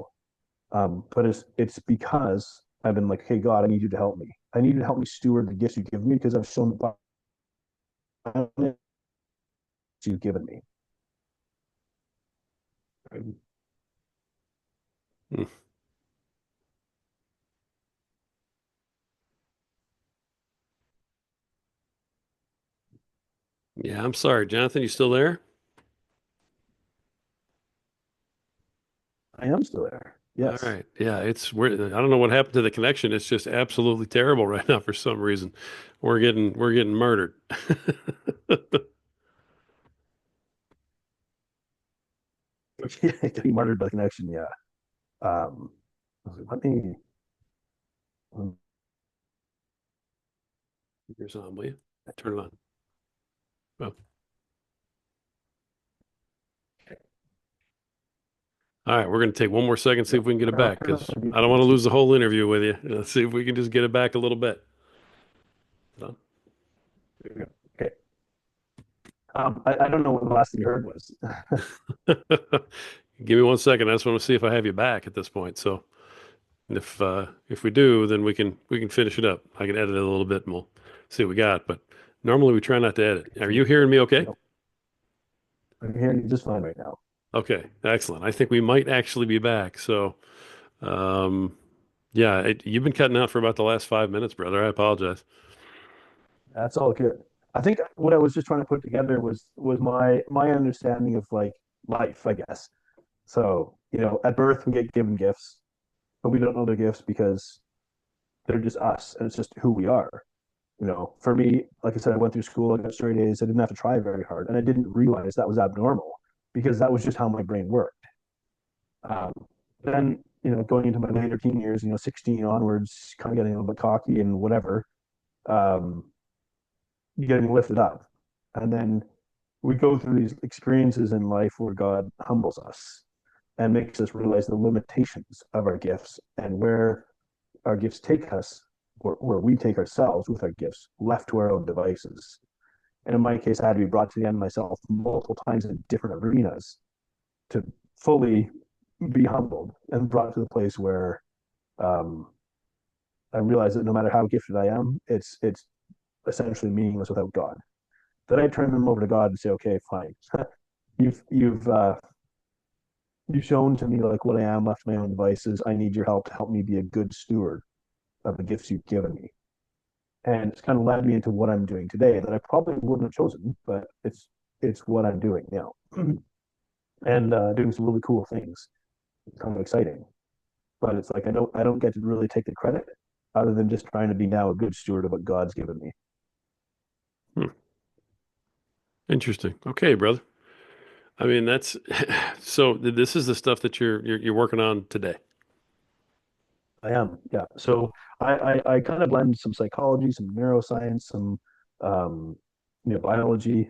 but it's because I've been like, hey God, I need you to help me. I need you to help me steward the gifts you've given me because I've shown the you've given me. Hmm. Yeah, I'm sorry, Jonathan. You still there? I am still there. All Yes. right. Yeah, it's we're I don't know what happened to the connection. It's just absolutely terrible right now for some reason. We're getting murdered. Getting martyred by connection. Yeah. Um, let me. Here's on, will you? Turn it on. Oh. All right, we're going to take one more second, see if we can get it back, because I don't want to lose the whole interview with you. Let's see if we can just get it back a little bit. Okay. I don't know what the last thing you heard was. Give me 1 second. I just want to see if I have you back at this point. So if we do, then we can finish it up. I can edit it a little bit and we'll see what we got. But normally we try not to edit. Are you hearing me okay? Nope. I'm hearing you just fine right now. Okay, excellent. I think we might actually be back. So um, yeah, you've been cutting out for about the last 5 minutes, brother. I apologize. That's all good. I think what I was just trying to put together was my understanding of like life, I guess. So, at birth we get given gifts, but we don't know the gifts because they're just us and it's just who we are. For me, like I said, I went through school, I got straight A's, I didn't have to try very hard, and I didn't realize that was abnormal because that was just how my brain worked. Um, then, going into my later teen years, 16 onwards, kind of getting a little bit cocky and whatever, um, getting lifted up. And then we go through these experiences in life where God humbles us and makes us realize the limitations of our gifts and where our gifts take us, or where we take ourselves with our gifts, left to our own devices. And in my case, I had to be brought to the end myself multiple times in different arenas to fully be humbled and brought to the place where um, I realize that no matter how gifted I am, it's essentially meaningless without God. Then I turn them over to God and say, okay, fine. You've shown to me like what I am left to my own devices. I need your help to help me be a good steward of the gifts you've given me. And it's kind of led me into what I'm doing today that I probably wouldn't have chosen, but it's what I'm doing now, and doing some really cool things. It's kind of exciting, but it's like I don't get to really take the credit, other than just trying to be now a good steward of what God's given me. Hmm. Interesting. Okay, brother. I mean, that's so this is the stuff that you're working on today. I am, yeah. So I kind of blend some psychology, some neuroscience, some um, biology.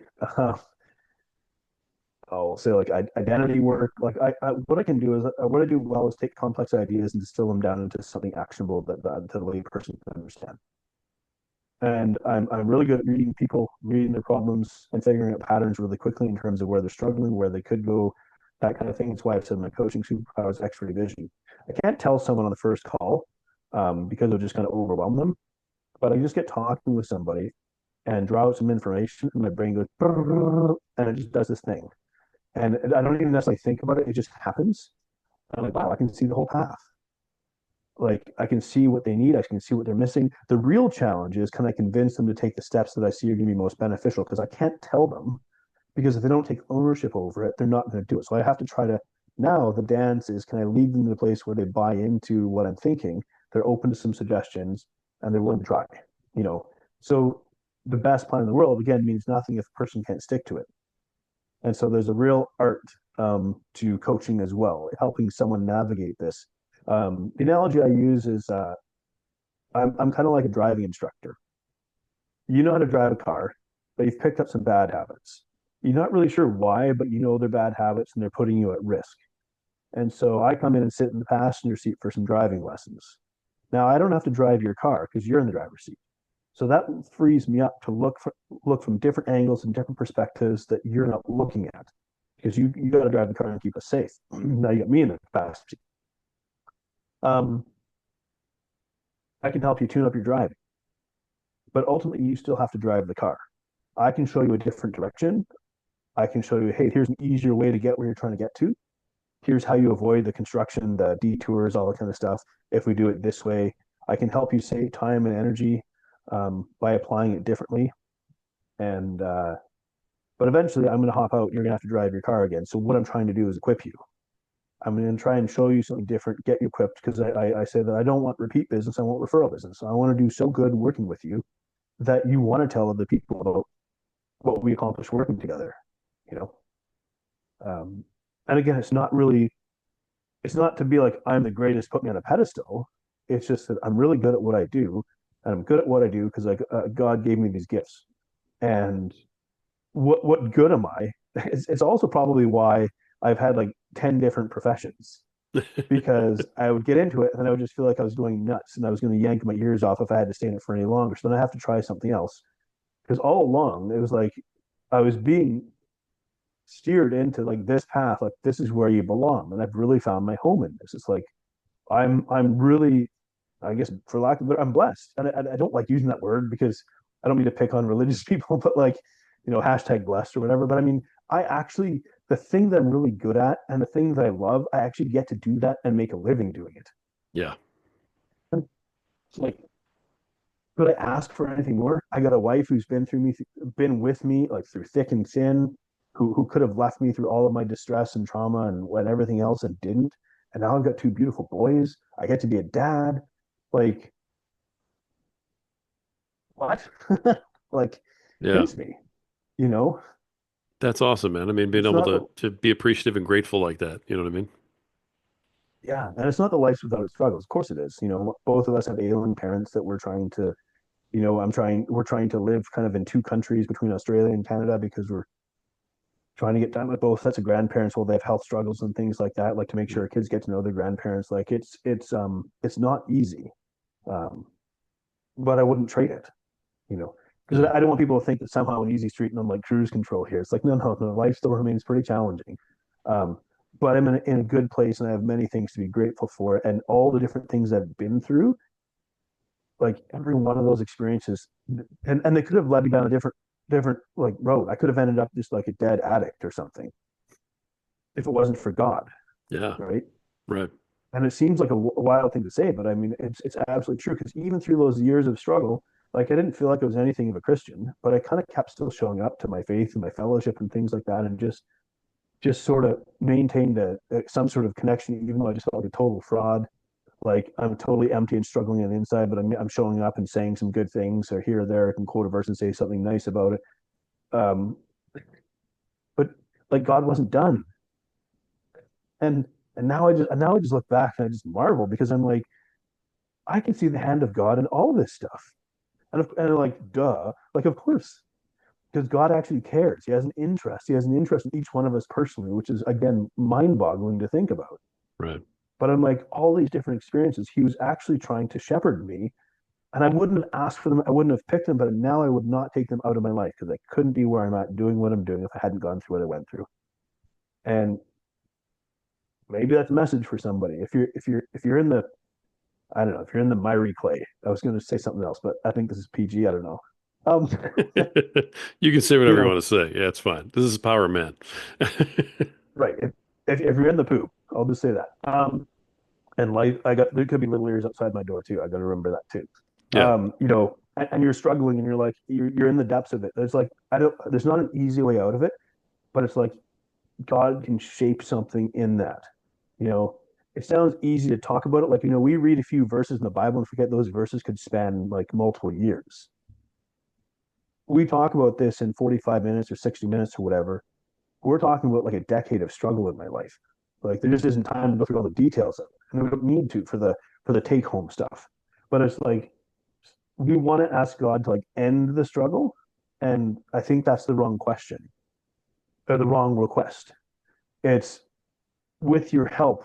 I'll say like identity work. Like what I can do is what I do well is take complex ideas and distill them down into something actionable that the lay person can understand. And I'm really good at reading people, reading their problems, and figuring out patterns really quickly in terms of where they're struggling, where they could go, that kind of thing. That's why I've said my coaching superpower is X-ray vision. I can't tell someone on the first call because it'll just kind of overwhelm them. But I just get talking with somebody and draw out some information, and my brain goes, and it just does this thing. And I don't even necessarily think about it; it just happens. I'm like, wow, I can see the whole path. Like I can see what they need, I can see what they're missing. The real challenge is, can I convince them to take the steps that I see are going to be most beneficial? Because I can't tell them, because if they don't take ownership over it, they're not going to do it. So I have to try to, now the dance is, can I lead them to the place where they buy into what I'm thinking? They're open to some suggestions and they're willing to try, you know. So the best plan in the world again means nothing if a person can't stick to it. And so there's a real art to coaching as well, helping someone navigate this. The analogy I use is I'm kind of like a driving instructor. You know how to drive a car, but you've picked up some bad habits. You're not really sure why, but you know they're bad habits and they're putting you at risk. And so I come in and sit in the passenger seat for some driving lessons. Now I don't have to drive your car because you're in the driver's seat. So that frees me up to look from different angles and different perspectives that you're not looking at, because you got to drive the car and keep us safe. Now you got me in the passenger seat. Um, I can help you tune up your driving, but ultimately you still have to drive the car. I can show you a different direction. I can show you, hey, here's an easier way to get where you're trying to get to. Here's how you avoid the construction, the detours, all that kind of stuff. If we do it this way, I can help you save time and energy by applying it differently. And but eventually, I'm going to hop out. And you're going to have to drive your car again. So what I'm trying to do is equip you. I'm going to try and show you something different, get you equipped, because I say that I don't want repeat business. I want referral business. I want to do so good working with you that you want to tell other people about what we accomplished working together. You know, and again, it's not to be like I'm the greatest, put me on a pedestal. It's just that I'm really good at what I do, and I'm good at what I do because God gave me these gifts. And what good am I? It's also probably why I've had like 10 different professions, because I would get into it and then I would just feel like I was going nuts and I was going to yank my ears off if I had to stay in it for any longer. So then I have to try something else. Because all along it was like I was being steered into like this path, like this is where you belong. And I've really found my home in this. It's like I'm really, I guess for lack of better, I'm blessed. And I don't like using that word because I don't mean to pick on religious people, but like, hashtag blessed or whatever. But I mean, I actually, the thing that I'm really good at and the thing that I love, I actually get to do that and make a living doing it. Yeah. It's like, could I ask for anything more? I got a wife who's been with me like through thick and thin, who could have left me through all of my distress and trauma and what everything else and didn't. And now I've got two beautiful boys. I get to be a dad. Like, what? Like, Yeah. pinch me, you know? That's awesome, man. I mean, being It's able not to be appreciative and grateful like that. You know what I mean? yeah, and it's not the life without its struggles. Of course it is. Both of us have ailing parents that we're trying to, we're trying to live kind of in two countries between Australia and Canada because we're trying to get time with both sets of grandparents while they have health struggles and things like that, like to make sure kids get to know their grandparents. Like it's not easy. Um, but I wouldn't trade it, you know, because Yeah. I don't want people to think that somehow an easy street and I'm like cruise control here. It's like, no, no, no, life still remains pretty challenging. Um, but I'm in a good place and I have many things to be grateful for. And all the different things I've been through, like every one of those experiences, and they could have led me down a different like road. I could have ended up just like a dead addict or something if it wasn't for God, Yeah. right? Right. And it seems like a wild thing to say, but I mean, it's absolutely true because even through those years of struggle, like I didn't feel like I was anything of a Christian, but I kind of kept still showing up to my faith and my fellowship and things like that, and just sort of maintained some sort of connection, even though I just felt like a total fraud. Like I'm totally empty and struggling on the inside, but I'm showing up and saying some good things, or here or there I can quote a verse and say something nice about it. Um, but like God wasn't done, and now I just look back and I just marvel because I'm like I can see the hand of God in all this stuff, and like duh, like of course because God actually cares. He has an interest. He has an interest in each one of us personally, which is again mind-boggling to think about. Right. But I'm like all these different experiences, he was actually trying to shepherd me. And I wouldn't have asked for them. I wouldn't have picked them, but now I would not take them out of my life because I couldn't be where I'm at doing what I'm doing if I hadn't gone through what I went through. And maybe that's a message for somebody. If you're in the I don't know, if you're in the miry clay. I was going to say something else, but I think this is PG. I don't know. Um, You can say you whatever you know, want to say. Yeah, it's fine. This is Power Man. right. If you're in the poop, I'll just say that. And life, there could be little ears outside my door too. I got to remember that too. Yeah. And you're struggling and you're like, you're in the depths of it. There's not an easy way out of it, but it's like God can shape something in that. You know, it sounds easy to talk about it. Like, we read a few verses in the Bible and forget those verses could span like multiple years. We talk about this in 45 minutes or 60 minutes or whatever. We're talking about like a decade of struggle in my life. Like there just isn't time to go through all the details of it. And we don't need to for the take home stuff. But it's like we want to ask God to like end the struggle. And I think that's the wrong question or the wrong request. It's with your help,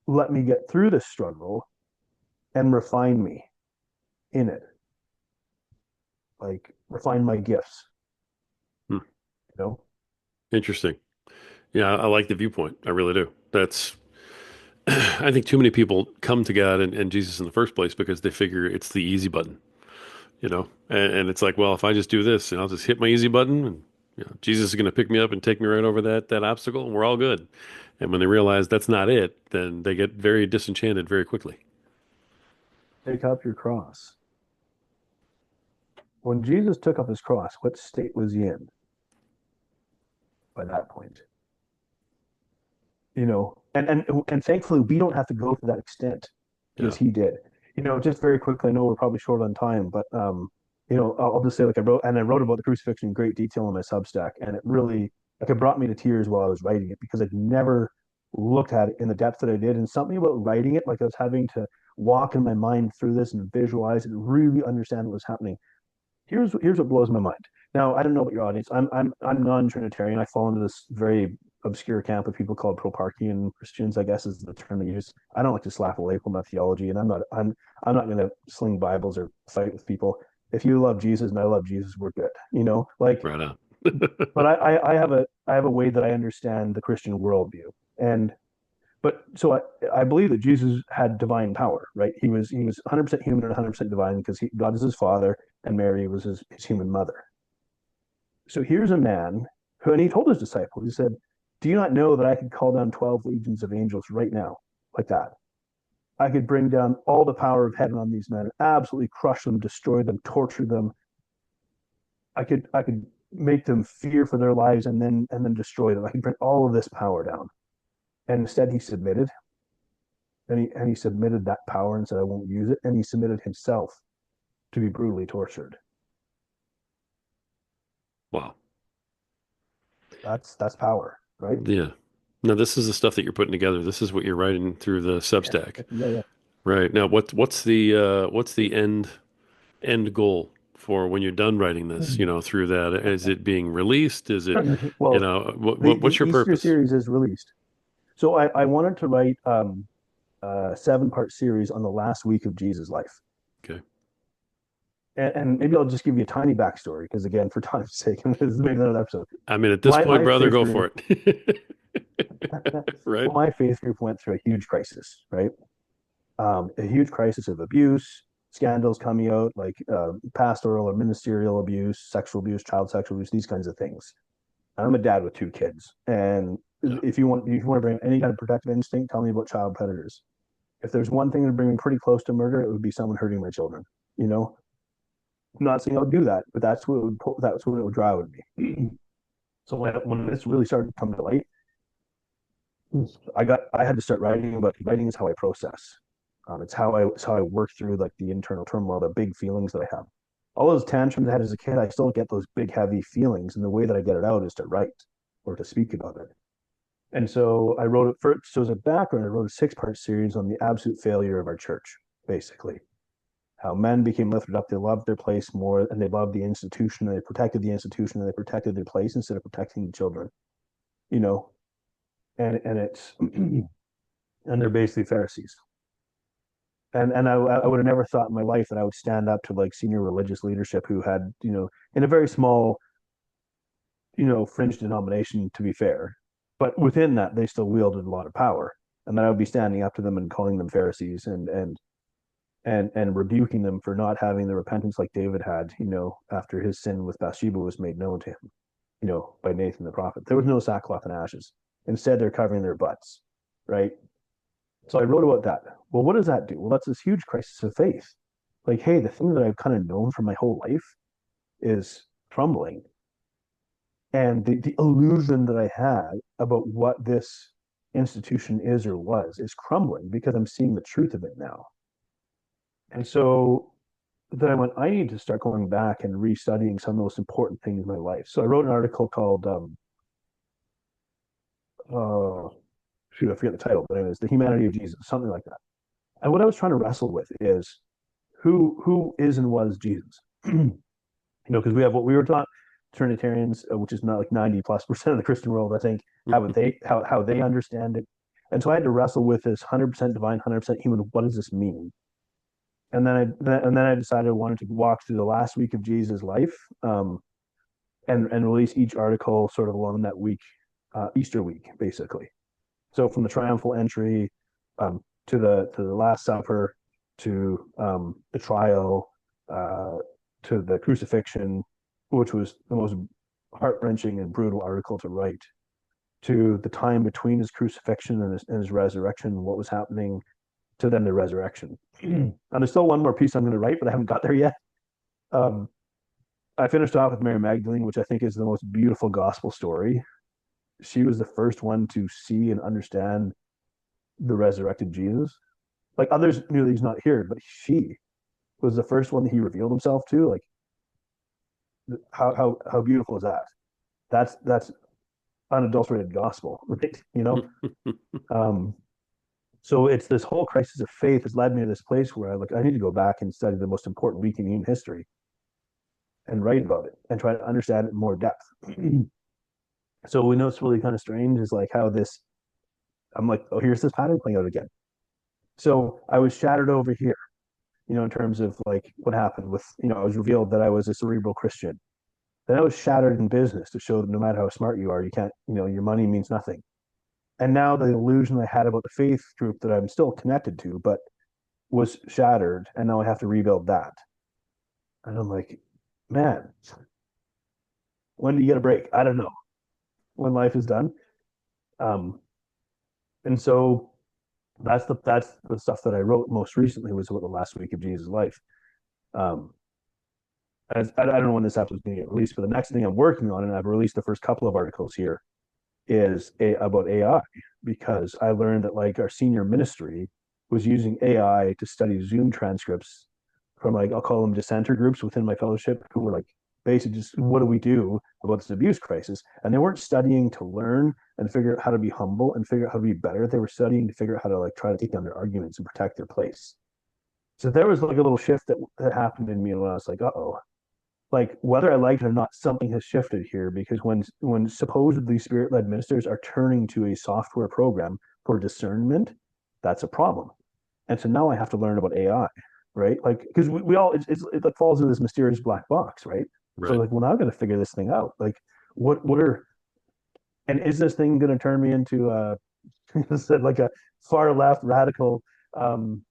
let me get through this struggle and refine me in it. Like refine my gifts, Hmm. you know? Interesting. Yeah, I like the viewpoint. I really do. That's, I think too many people come to God and Jesus in the first place because they figure it's the easy button, and it's like, well, if I just do this and I'll just hit my easy button and Jesus is going to pick me up and take me right over that obstacle and we're all good. And when they realize that's not it, then they get very disenchanted very quickly. Take up your cross. When Jesus took up his cross, what state was he in by that point? And thankfully we don't have to go to that extent Yeah. because he did. Just very quickly, I know we're probably short on time, but I'll just say like I wrote about the crucifixion in great detail on my Substack, and it really like it brought me to tears while I was writing it because I'd never looked at it in the depth that I did, and something about writing it, like I was having to walk in my mind through this and visualize it and really understand what was happening. Here's what blows my mind. Now, I don't know about your audience. I'm non-Trinitarian. I fall into this very obscure camp of people called proparchian Christians, I guess is the term they use. I don't like to slap a label on my theology, and I'm not going to sling Bibles or fight with people. If you love Jesus and I love Jesus, we're good. Like, Right on. but I have a way that I understand the Christian worldview, and but so I believe that Jesus had divine power, right? He was 100% human and 100% divine because God is his father and Mary was his human mother. So here's a man who, and he told his disciples, he said, "Do you not know that I could call down 12 legions of angels right now, like that? I could bring down all the power of heaven on these men, absolutely crush them, destroy them, torture them. I could make them fear for their lives and then destroy them. I could bring all of this power down." And instead, he submitted, and he submitted that power and said, "I won't use it." And he submitted himself to be brutally tortured. Wow. That's power, right? Yeah. Now this is the stuff that you're putting together. This is what you're writing through the Yeah, Substack. yeah, yeah. Right. Now what's the end goal for when you're done writing this, through that? Is it being released? Is it, Well, what's the your Easter purpose? series is released. So I wanted to write a 7-part series on the last week of Jesus' life. Okay. And maybe I'll just give you a tiny backstory because, again, for time's sake, this is maybe another episode. I mean, at this My point, my brother, faith go journey, for it. Right. Well, my faith group went through a huge crisis, right? A huge crisis of abuse, scandals coming out, like pastoral or ministerial abuse, sexual abuse, child sexual abuse, these kinds of things. I'm a dad with two kids, and Yeah. if you want to bring any kind of protective instinct, tell me about child predators. If there's one thing that would bring me pretty close to murder, it would be someone hurting my children. You know, I'm not saying I would do that, but that's what it would drive me. So when this really started to come to light, I had to start writing about writing is how I process. It's how I work through like the internal turmoil, the big feelings that I have. All those tantrums I had as a kid, I still get those big heavy feelings, and the way that I get it out is to write or to speak about it. And so I wrote it first. So as a background, I wrote a 6-part series on the absolute failure of our church, basically. How men became lifted up, they loved their place more, and they loved the institution, and they protected the institution, and they protected their place instead of protecting the children. You know, and it's and they're basically Pharisees. And I would have never thought in my life that I would stand up to like senior religious leadership who had, in a very small, fringe denomination, to be fair, but within that they still wielded a lot of power, and then I would be standing up to them and calling them Pharisees and rebuking them for not having the repentance like David had, after his sin with Bathsheba was made known to him, by Nathan the prophet. There was no sackcloth and ashes. Instead, they're covering their butts, right? So I wrote about that. Well, what does that do? Well, that's this huge crisis of faith. Like, hey, the thing that I've kind of known for my whole life is crumbling. And the illusion that I had about what this institution is or was is crumbling because I'm seeing the truth of it now. And so then I went, I need to start going back and restudying some of the most important things in my life. So I wrote an article called, uh, shoot, I forget the title, but anyways, The Humanity of Jesus, something like that. And what I was trying to wrestle with is who is and was Jesus? Because we have what we were taught, Trinitarians, which is not like 90+% of the Christian world, I think, how they understand it. And so I had to wrestle with this 100% divine, 100% human. What does this mean? And then I decided I wanted to walk through the last week of Jesus' life, and release each article sort of along that week, Easter week, basically. So from the triumphal entry, to the Last Supper, to the trial, to the crucifixion, which was the most heart-wrenching and brutal article to write, to the time between his crucifixion and his resurrection, what was happening, to then the resurrection. And there's still one more piece I'm going to write, but I haven't got there yet. Um, I finished off with Mary Magdalene, which I think is the most beautiful gospel story. She was the first one to see and understand the resurrected Jesus. Like others knew that he's not here, but she was the first one that he revealed himself to. Like how beautiful is that? That's unadulterated gospel, right? Um, so it's this whole crisis of faith has led me to this place where I need to go back and study the most important week in human history and write about it and try to understand it in more depth. So we know it's really kind of strange is like how this I'm like, oh, here's this pattern playing out again. So I was shattered over here, in terms of like what happened with, I was revealed that I was a cerebral Christian. Then I was shattered in business to show that no matter how smart you are, you can't, your money means nothing. And now the illusion I had about the faith group that I'm still connected to, but was shattered. And now I have to rebuild that. And I'm like, man, when do you get a break? I don't know. When life is done. Um, and so that's the stuff that I wrote most recently was about the last week of Jesus' life. Um, I don't know when this episode is going to get released, but the next thing I'm working on, and I've released the first couple of articles here, is about AI, because I learned that like our senior ministry was using AI to study Zoom transcripts from like I'll call them dissenter groups within my fellowship who were like basically just what do we do about this abuse crisis, and they weren't studying to learn and figure out how to be humble and figure out how to be better. They were studying to figure out how to like try to take down their arguments and protect their place. So there was like a little shift that happened in me, and I was like, oh, like whether I like it or not, something has shifted here because when supposedly spirit-led ministers are turning to a software program for discernment, that's a problem. And so now I have to learn about AI, right? Like because we all it like falls into this mysterious black box, right? So Right. like, well, now I've got to figure this thing out. Like, what are and is this thing going to turn me into said like a far left radical um,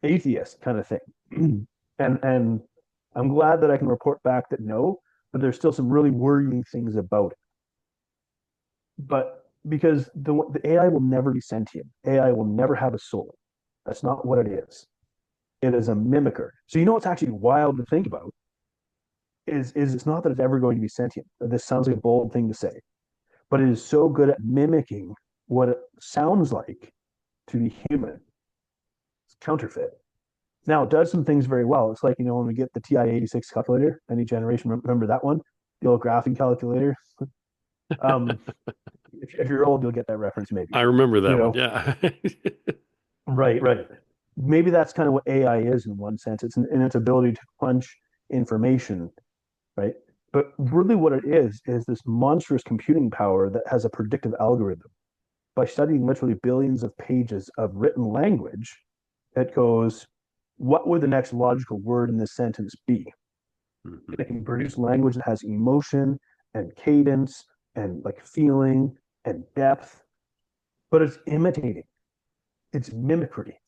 atheist kind of thing. And I'm glad that I can report back that no, but there's still some really worrying things about it. But because the AI will never be sentient, AI will never have a soul. That's not what it is. It is a mimicker. So you know what's actually wild to think about is it's not that it's ever going to be sentient. This sounds like a bold thing to say, but it is so good at mimicking what it sounds like to be human. It's counterfeit. Now it does some things very well. It's like, when we get the TI-86 calculator, any generation, remember that one? The old graphing calculator. Um, if you're old, you'll get that reference maybe. I remember You that one. know, Yeah. right, right. Maybe that's kind of what AI is in one sense. It's in its ability to punch information, right? But really what it is this monstrous computing power that has a predictive algorithm. By studying literally billions of pages of written language, it goes, what would the next logical word in this sentence be? Mhm. It can produce language that has emotion and cadence and like feeling and depth, but it's imitating, it's mimicry.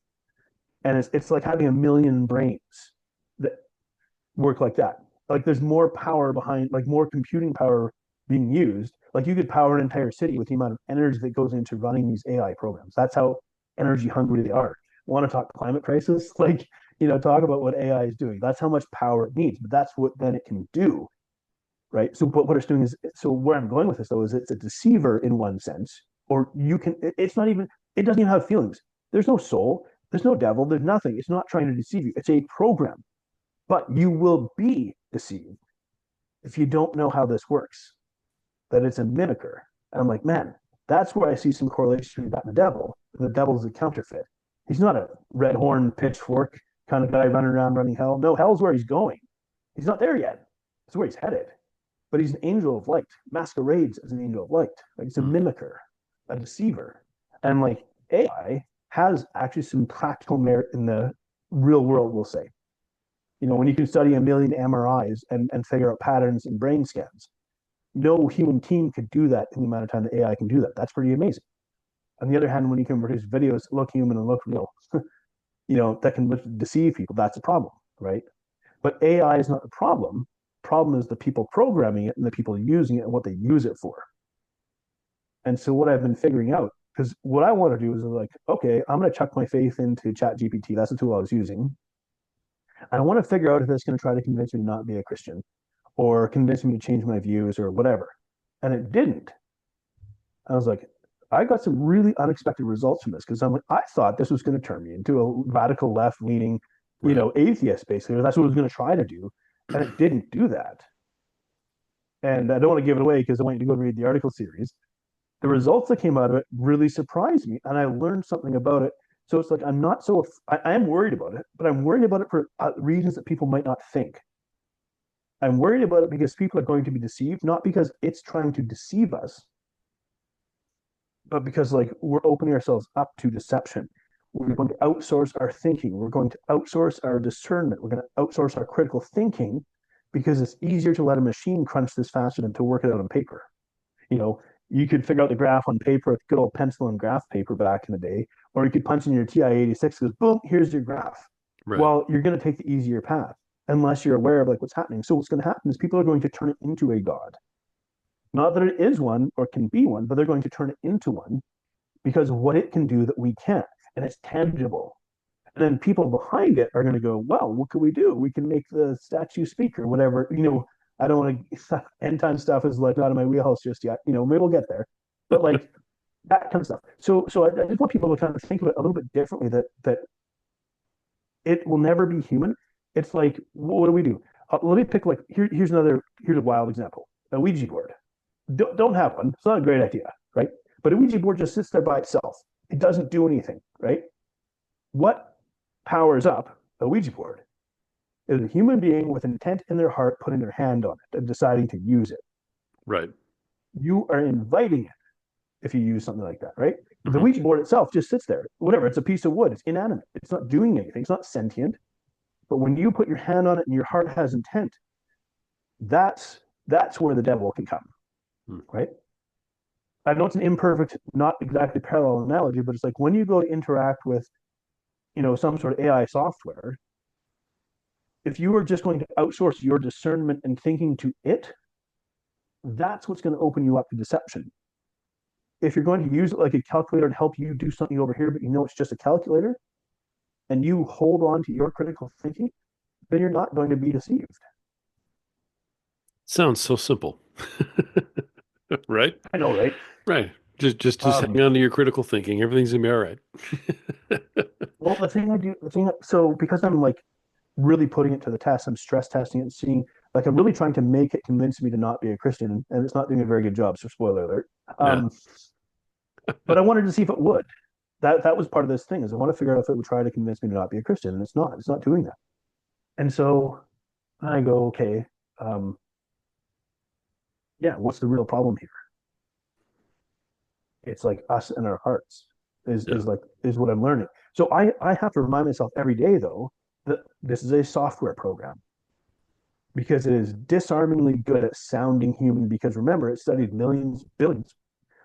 And it's like having a million brains that work like that. Like there's more power behind, like more computing power being used. Like you could power an entire city with the amount of energy that goes into running these AI programs. That's how energy hungry they are. Want to talk climate crisis? Like, talk about what AI is doing. That's how much power it needs, but that's what then it can do, right? So, but what it's doing is, so where I'm going with this though is it's a deceiver in one sense, or it's not even, it doesn't even have feelings. There's no soul, there's no devil, there's nothing. It's not trying to deceive you. It's a program, but you will be deceived if you don't know how this works, that it's a mimicker. And I'm like, man, that's where I see some correlation between that and the devil. The devil's a counterfeit. He's not a red horn pitchfork kind of guy running around running hell. No, hell's where he's going. He's not there yet. It's where he's headed. But he's an angel of light, masquerades as an angel of light. Like it's a Mm. mimicker, a deceiver. And like AI has actually some practical merit in the real world, we'll say. When you can study a million MRIs and figure out patterns in brain scans, no human team could do that in the amount of time that AI can do that. That's pretty amazing. On the other hand, when you can produce videos that look human and look real, that can deceive people, that's a problem, right? But AI is not the problem. Problem is the people programming it and the people using it and what they use it for. And so what I've been figuring out, because what I want to do is like, okay, I'm going to chuck my faith into Chat GPT. That's the tool I was using. And I want to figure out if it's going to try to convince me to not be a Christian or convince me to change my views or whatever. And it didn't. I was like, I got some really unexpected results from this because I'm like, I thought this was going to turn me into a radical left leaning, Right. atheist, basically. Or that's what it was going to try to do. And it didn't do that. And I don't want to give it away because I want you to go and read the article series. The results that came out of it really surprised me. And I learned something about it. So it's like, I'm not so, I am worried about it, but I'm worried about it for reasons that people might not think. I'm worried about it because people are going to be deceived, not because it's trying to deceive us, but because like we're opening ourselves up to deception. We're going to outsource our thinking. We're going to outsource our discernment. We're going to outsource our critical thinking because it's easier to let a machine crunch this faster than to work it out on paper. You know, you could figure out the graph on paper with good old pencil and graph paper back in the day, or you could punch in your TI-86 goes, boom, here's your graph. Right. Well, you're going to take the easier path unless you're aware of like what's happening. So what's going to happen is people are going to turn it into a god. Not that it is one or can be one, but they're going to turn it into one because of what it can do that we can't. And it's tangible. And then people behind it are going to go, well, what can we do? We can make the statue speak or whatever. I don't want to, end time stuff is like not in my wheelhouse just yet. Maybe we'll get there. But like that kind of stuff. So I just want people to kind of think of it a little bit differently that it will never be human. It's like, what do we do? Let me pick here's a wild example. A Ouija board. Don't have one. It's not a great idea, right? But a Ouija board just sits there by itself. It doesn't do anything, right? What powers up a Ouija board is a human being with intent in their heart putting their hand on it and deciding to use it. Right. You are inviting it if you use something like that, right? The Hmm. Ouija board itself just sits there. Whatever, it's a piece of wood. It's inanimate. It's not doing anything. It's not sentient. But when you put your hand on it and your heart has intent, that's where the devil can come, right? I know it's an imperfect, not exactly parallel analogy, but it's like when you go to interact with, some sort of AI software, if you are just going to outsource your discernment and thinking to it, that's what's going to open you up to deception. If you're going to use it like a calculator to help you do something over here, but you know it's just a calculator, and you hold on to your critical thinking, then you're not going to be deceived. Sounds so simple. Right? I know, right? Right. Just hang Um, on to your critical thinking. Everything's gonna be all right. well, so because I'm like really putting it to the test, I'm stress testing it, and seeing, like, I'm really trying to make it convince me to not be a Christian, and it's not doing a very good job. So, spoiler alert. Yeah. Um, but I wanted to see if it would. That was part of this thing, is I want to figure out if it would try to convince me to not be a Christian, and it's not. It's not doing that. And so I go, okay, um, yeah, what's the real problem here? It's like us and our hearts Yeah. is what I'm learning. So I have to remind myself every day though that this is a software program, because it is disarmingly good at sounding human, because remember, it studied millions, billions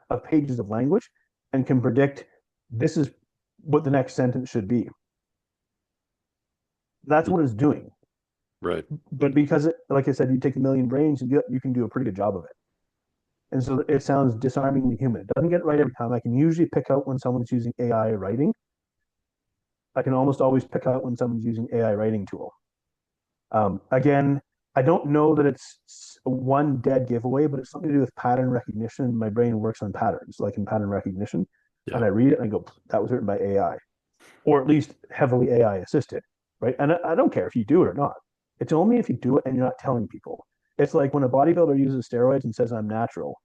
of pages of language and can predict this is what the next sentence should be. That's what it's doing. Right. But because it, like I said, you take a million brains and you can do a pretty good job of it. And so it sounds disarmingly human. It doesn't get it right every time. I can usually pick out when someone's using AI writing. I can almost always pick out when someone's using AI writing tool. Again, I don't know that it's one dead giveaway, but it's something to do with pattern recognition. My brain works on patterns, like in pattern recognition. Yeah. And I read it and I go, that was written by AI, or at least heavily AI assisted, right? And I don't care if you do it or not. It's only if you do it and you're not telling people. It's like when a bodybuilder uses steroids and says, I'm natural.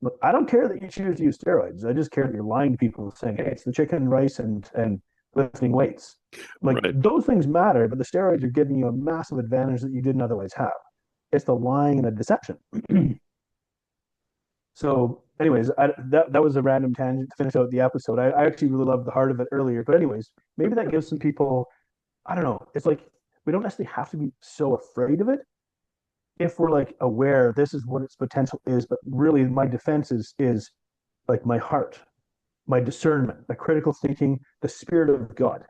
Look, I don't care that you choose to use steroids. I just care that you're lying to people saying, hey, it's the chicken, rice, and lifting weights. Like, Right. those things matter, but the steroids are giving you a massive advantage that you didn't otherwise have. It's the lying and the deception. So, anyways, that was a random tangent to finish out the episode. I actually really loved the heart of it earlier. But, anyways, maybe that gives some people, I don't know, it's like we don't necessarily have to be so afraid of it if we're like aware this is what its potential is. But really, my defense is like my heart, my discernment, my critical thinking, the Spirit of God.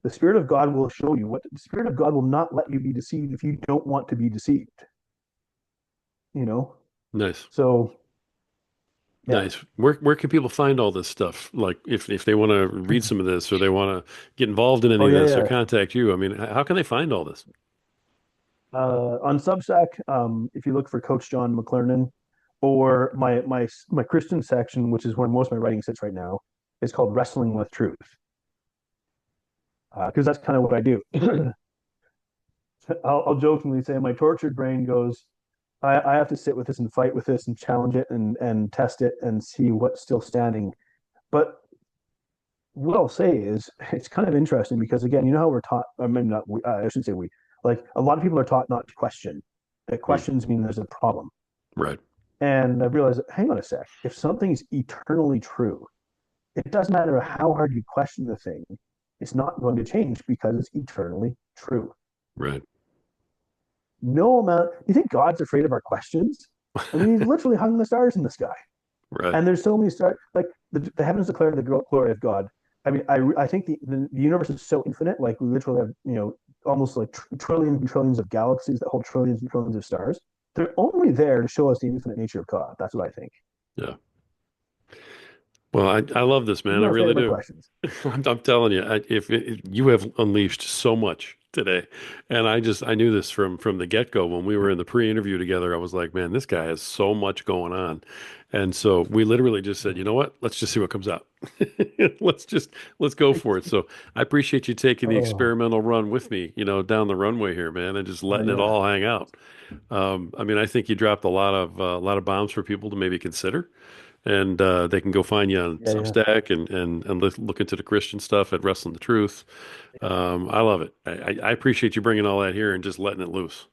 The Spirit of God will show you what the Spirit of God will not let you be deceived if you don't want to be deceived, you know? Nice. So, yeah. Nice. Where can people find all this stuff? Like if they want to read some of this or they want to get involved in any Oh, of yeah, this or yeah. contact you, I mean, how can they find all this? On Substack, if you look for Coach John McLernon, or my Christian section, which is where most of my writing sits right now, is called Wrestling with Truth, because that's kind of what I do. I'll jokingly say my tortured brain goes, I have to sit with this and fight with this and challenge it and test it and see what's still standing. But what I'll say is it's kind of interesting because, again, you know how we're taught. I mean, not we, I shouldn't say we. Like, a lot of people are taught not to question. That Hmm. questions mean there's a problem. Right. And I realized, hang on a sec. If something's eternally true, it doesn't matter how hard you question the thing. It's not going to change because it's eternally true. Right. No amount. You think God's afraid of our questions? I mean, he's literally hung the stars in the sky. Right. And there's so many stars. Like, the heavens declare the glory of God. I mean, I think the universe is so infinite. Like, we literally have, almost like trillions and trillions of galaxies that hold trillions and trillions of stars. They're only there to show us the infinite nature of God. That's what I think. Yeah. Well, I love this, He's man. I not afraid really of our do. questions. I'm telling you, if you have unleashed so much today, and I knew this from the get-go when we were in the pre-interview together. I was like, man, this guy has so much going on, and so we literally just said, you know what? Let's just see what comes out. Let's go for it. So I appreciate you taking the Oh, experimental run with me, down the runway here, man, and just letting it yeah. all hang out. I mean, I think you dropped a lot of bombs for people to maybe consider and they can go find you on Yeah, yeah. Substack and look into the Christian stuff at Wrestling the Truth. I love it. I appreciate you bringing all that here and just letting it loose.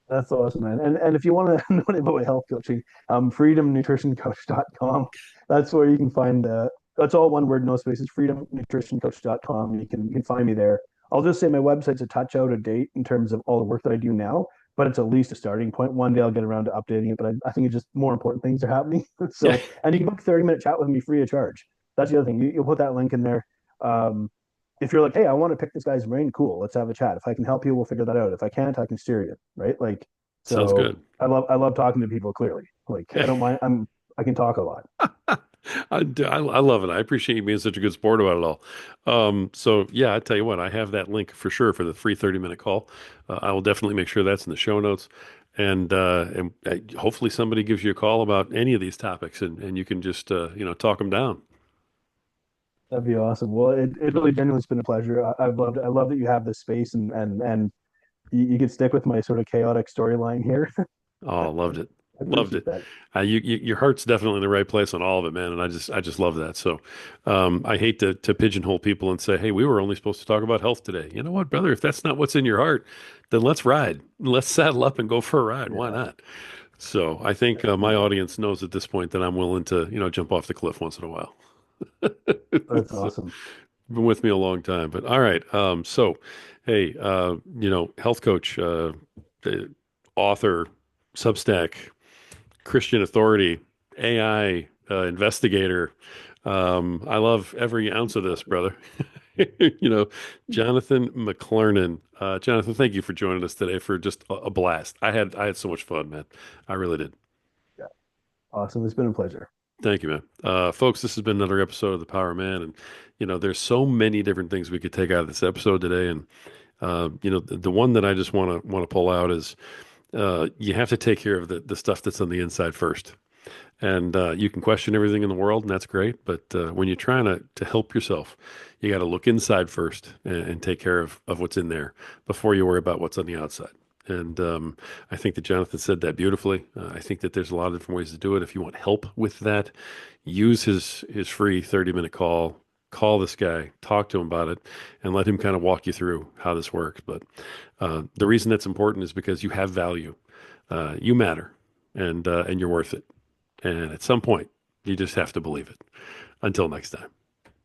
That's awesome, man. And if you want to know about my health coaching, freedomnutritioncoach.com. That's where you can find that's all one word, no spaces, freedomnutritioncoach.com. You can find me there. I'll just say my website's a touch out of date in terms of all the work that I do now, but it's at least a starting point. One day I'll get around to updating it, but I think it's just more important things are happening. Yeah, So, and you can book a 30-minute chat with me free of charge. That's the other thing. You'll put that link in there. Um, if you're like, hey, I want to pick this guy's brain, cool, let's have a chat. If I can help you, we'll figure that out. If I can't, I can steer you, right? Like, sounds so good. I love talking to people clearly. Like, I Yeah. don't mind. I can talk a lot. I love it. I appreciate you being such a good sport about it all. So yeah, I tell you what, I have that link for sure for the free 30-minute call. I will definitely make sure that's in the show notes. And hopefully somebody gives you a call about any of these topics and you can just, talk them down. That'd be awesome. Well, it really genuinely has been a pleasure. I love that you have this space and you can stick with my sort of chaotic storyline here. Oh, loved it. I Loved appreciate it. that. Your heart's definitely in the right place on all of it, man. And I just love that. So, I hate to pigeonhole people and say, hey, we were only supposed to talk about health today. You know what, brother? If that's not what's in your heart, then let's ride. Let's saddle up and go for a ride. Why Yeah, not? So I think my audience knows at this point that I'm willing to, jump off the cliff once in a while. that's So, awesome. been with me a long time, but all right. So, hey, health coach, uh, author, Substack, Christian authority, AI investigator. I love every ounce of this, brother. You know, Jonathan McLernon. Jonathan, thank you for joining us today for just a blast. I had so much fun, man. I really did. Yeah, awesome. It's been a pleasure. Thank you, man. Folks, this has been another episode of The Power Man, and there's so many different things we could take out of this episode today, and the one that I just want to pull out is you have to take care of the stuff that's on the inside first. And you can question everything in the world, and that's great. But when you're trying to help yourself, you got to look inside first and take care of what's in there before you worry about what's on the outside. And I think that Jonathan said that beautifully. I think that there's a lot of different ways to do it. If you want help with that, use his free 30-minute call. Call this guy, talk to him about it, and let him kind of walk you through how this works. But the reason that's important is because you have value. You matter, and you're worth it. And at some point, you just have to believe it. Until next time.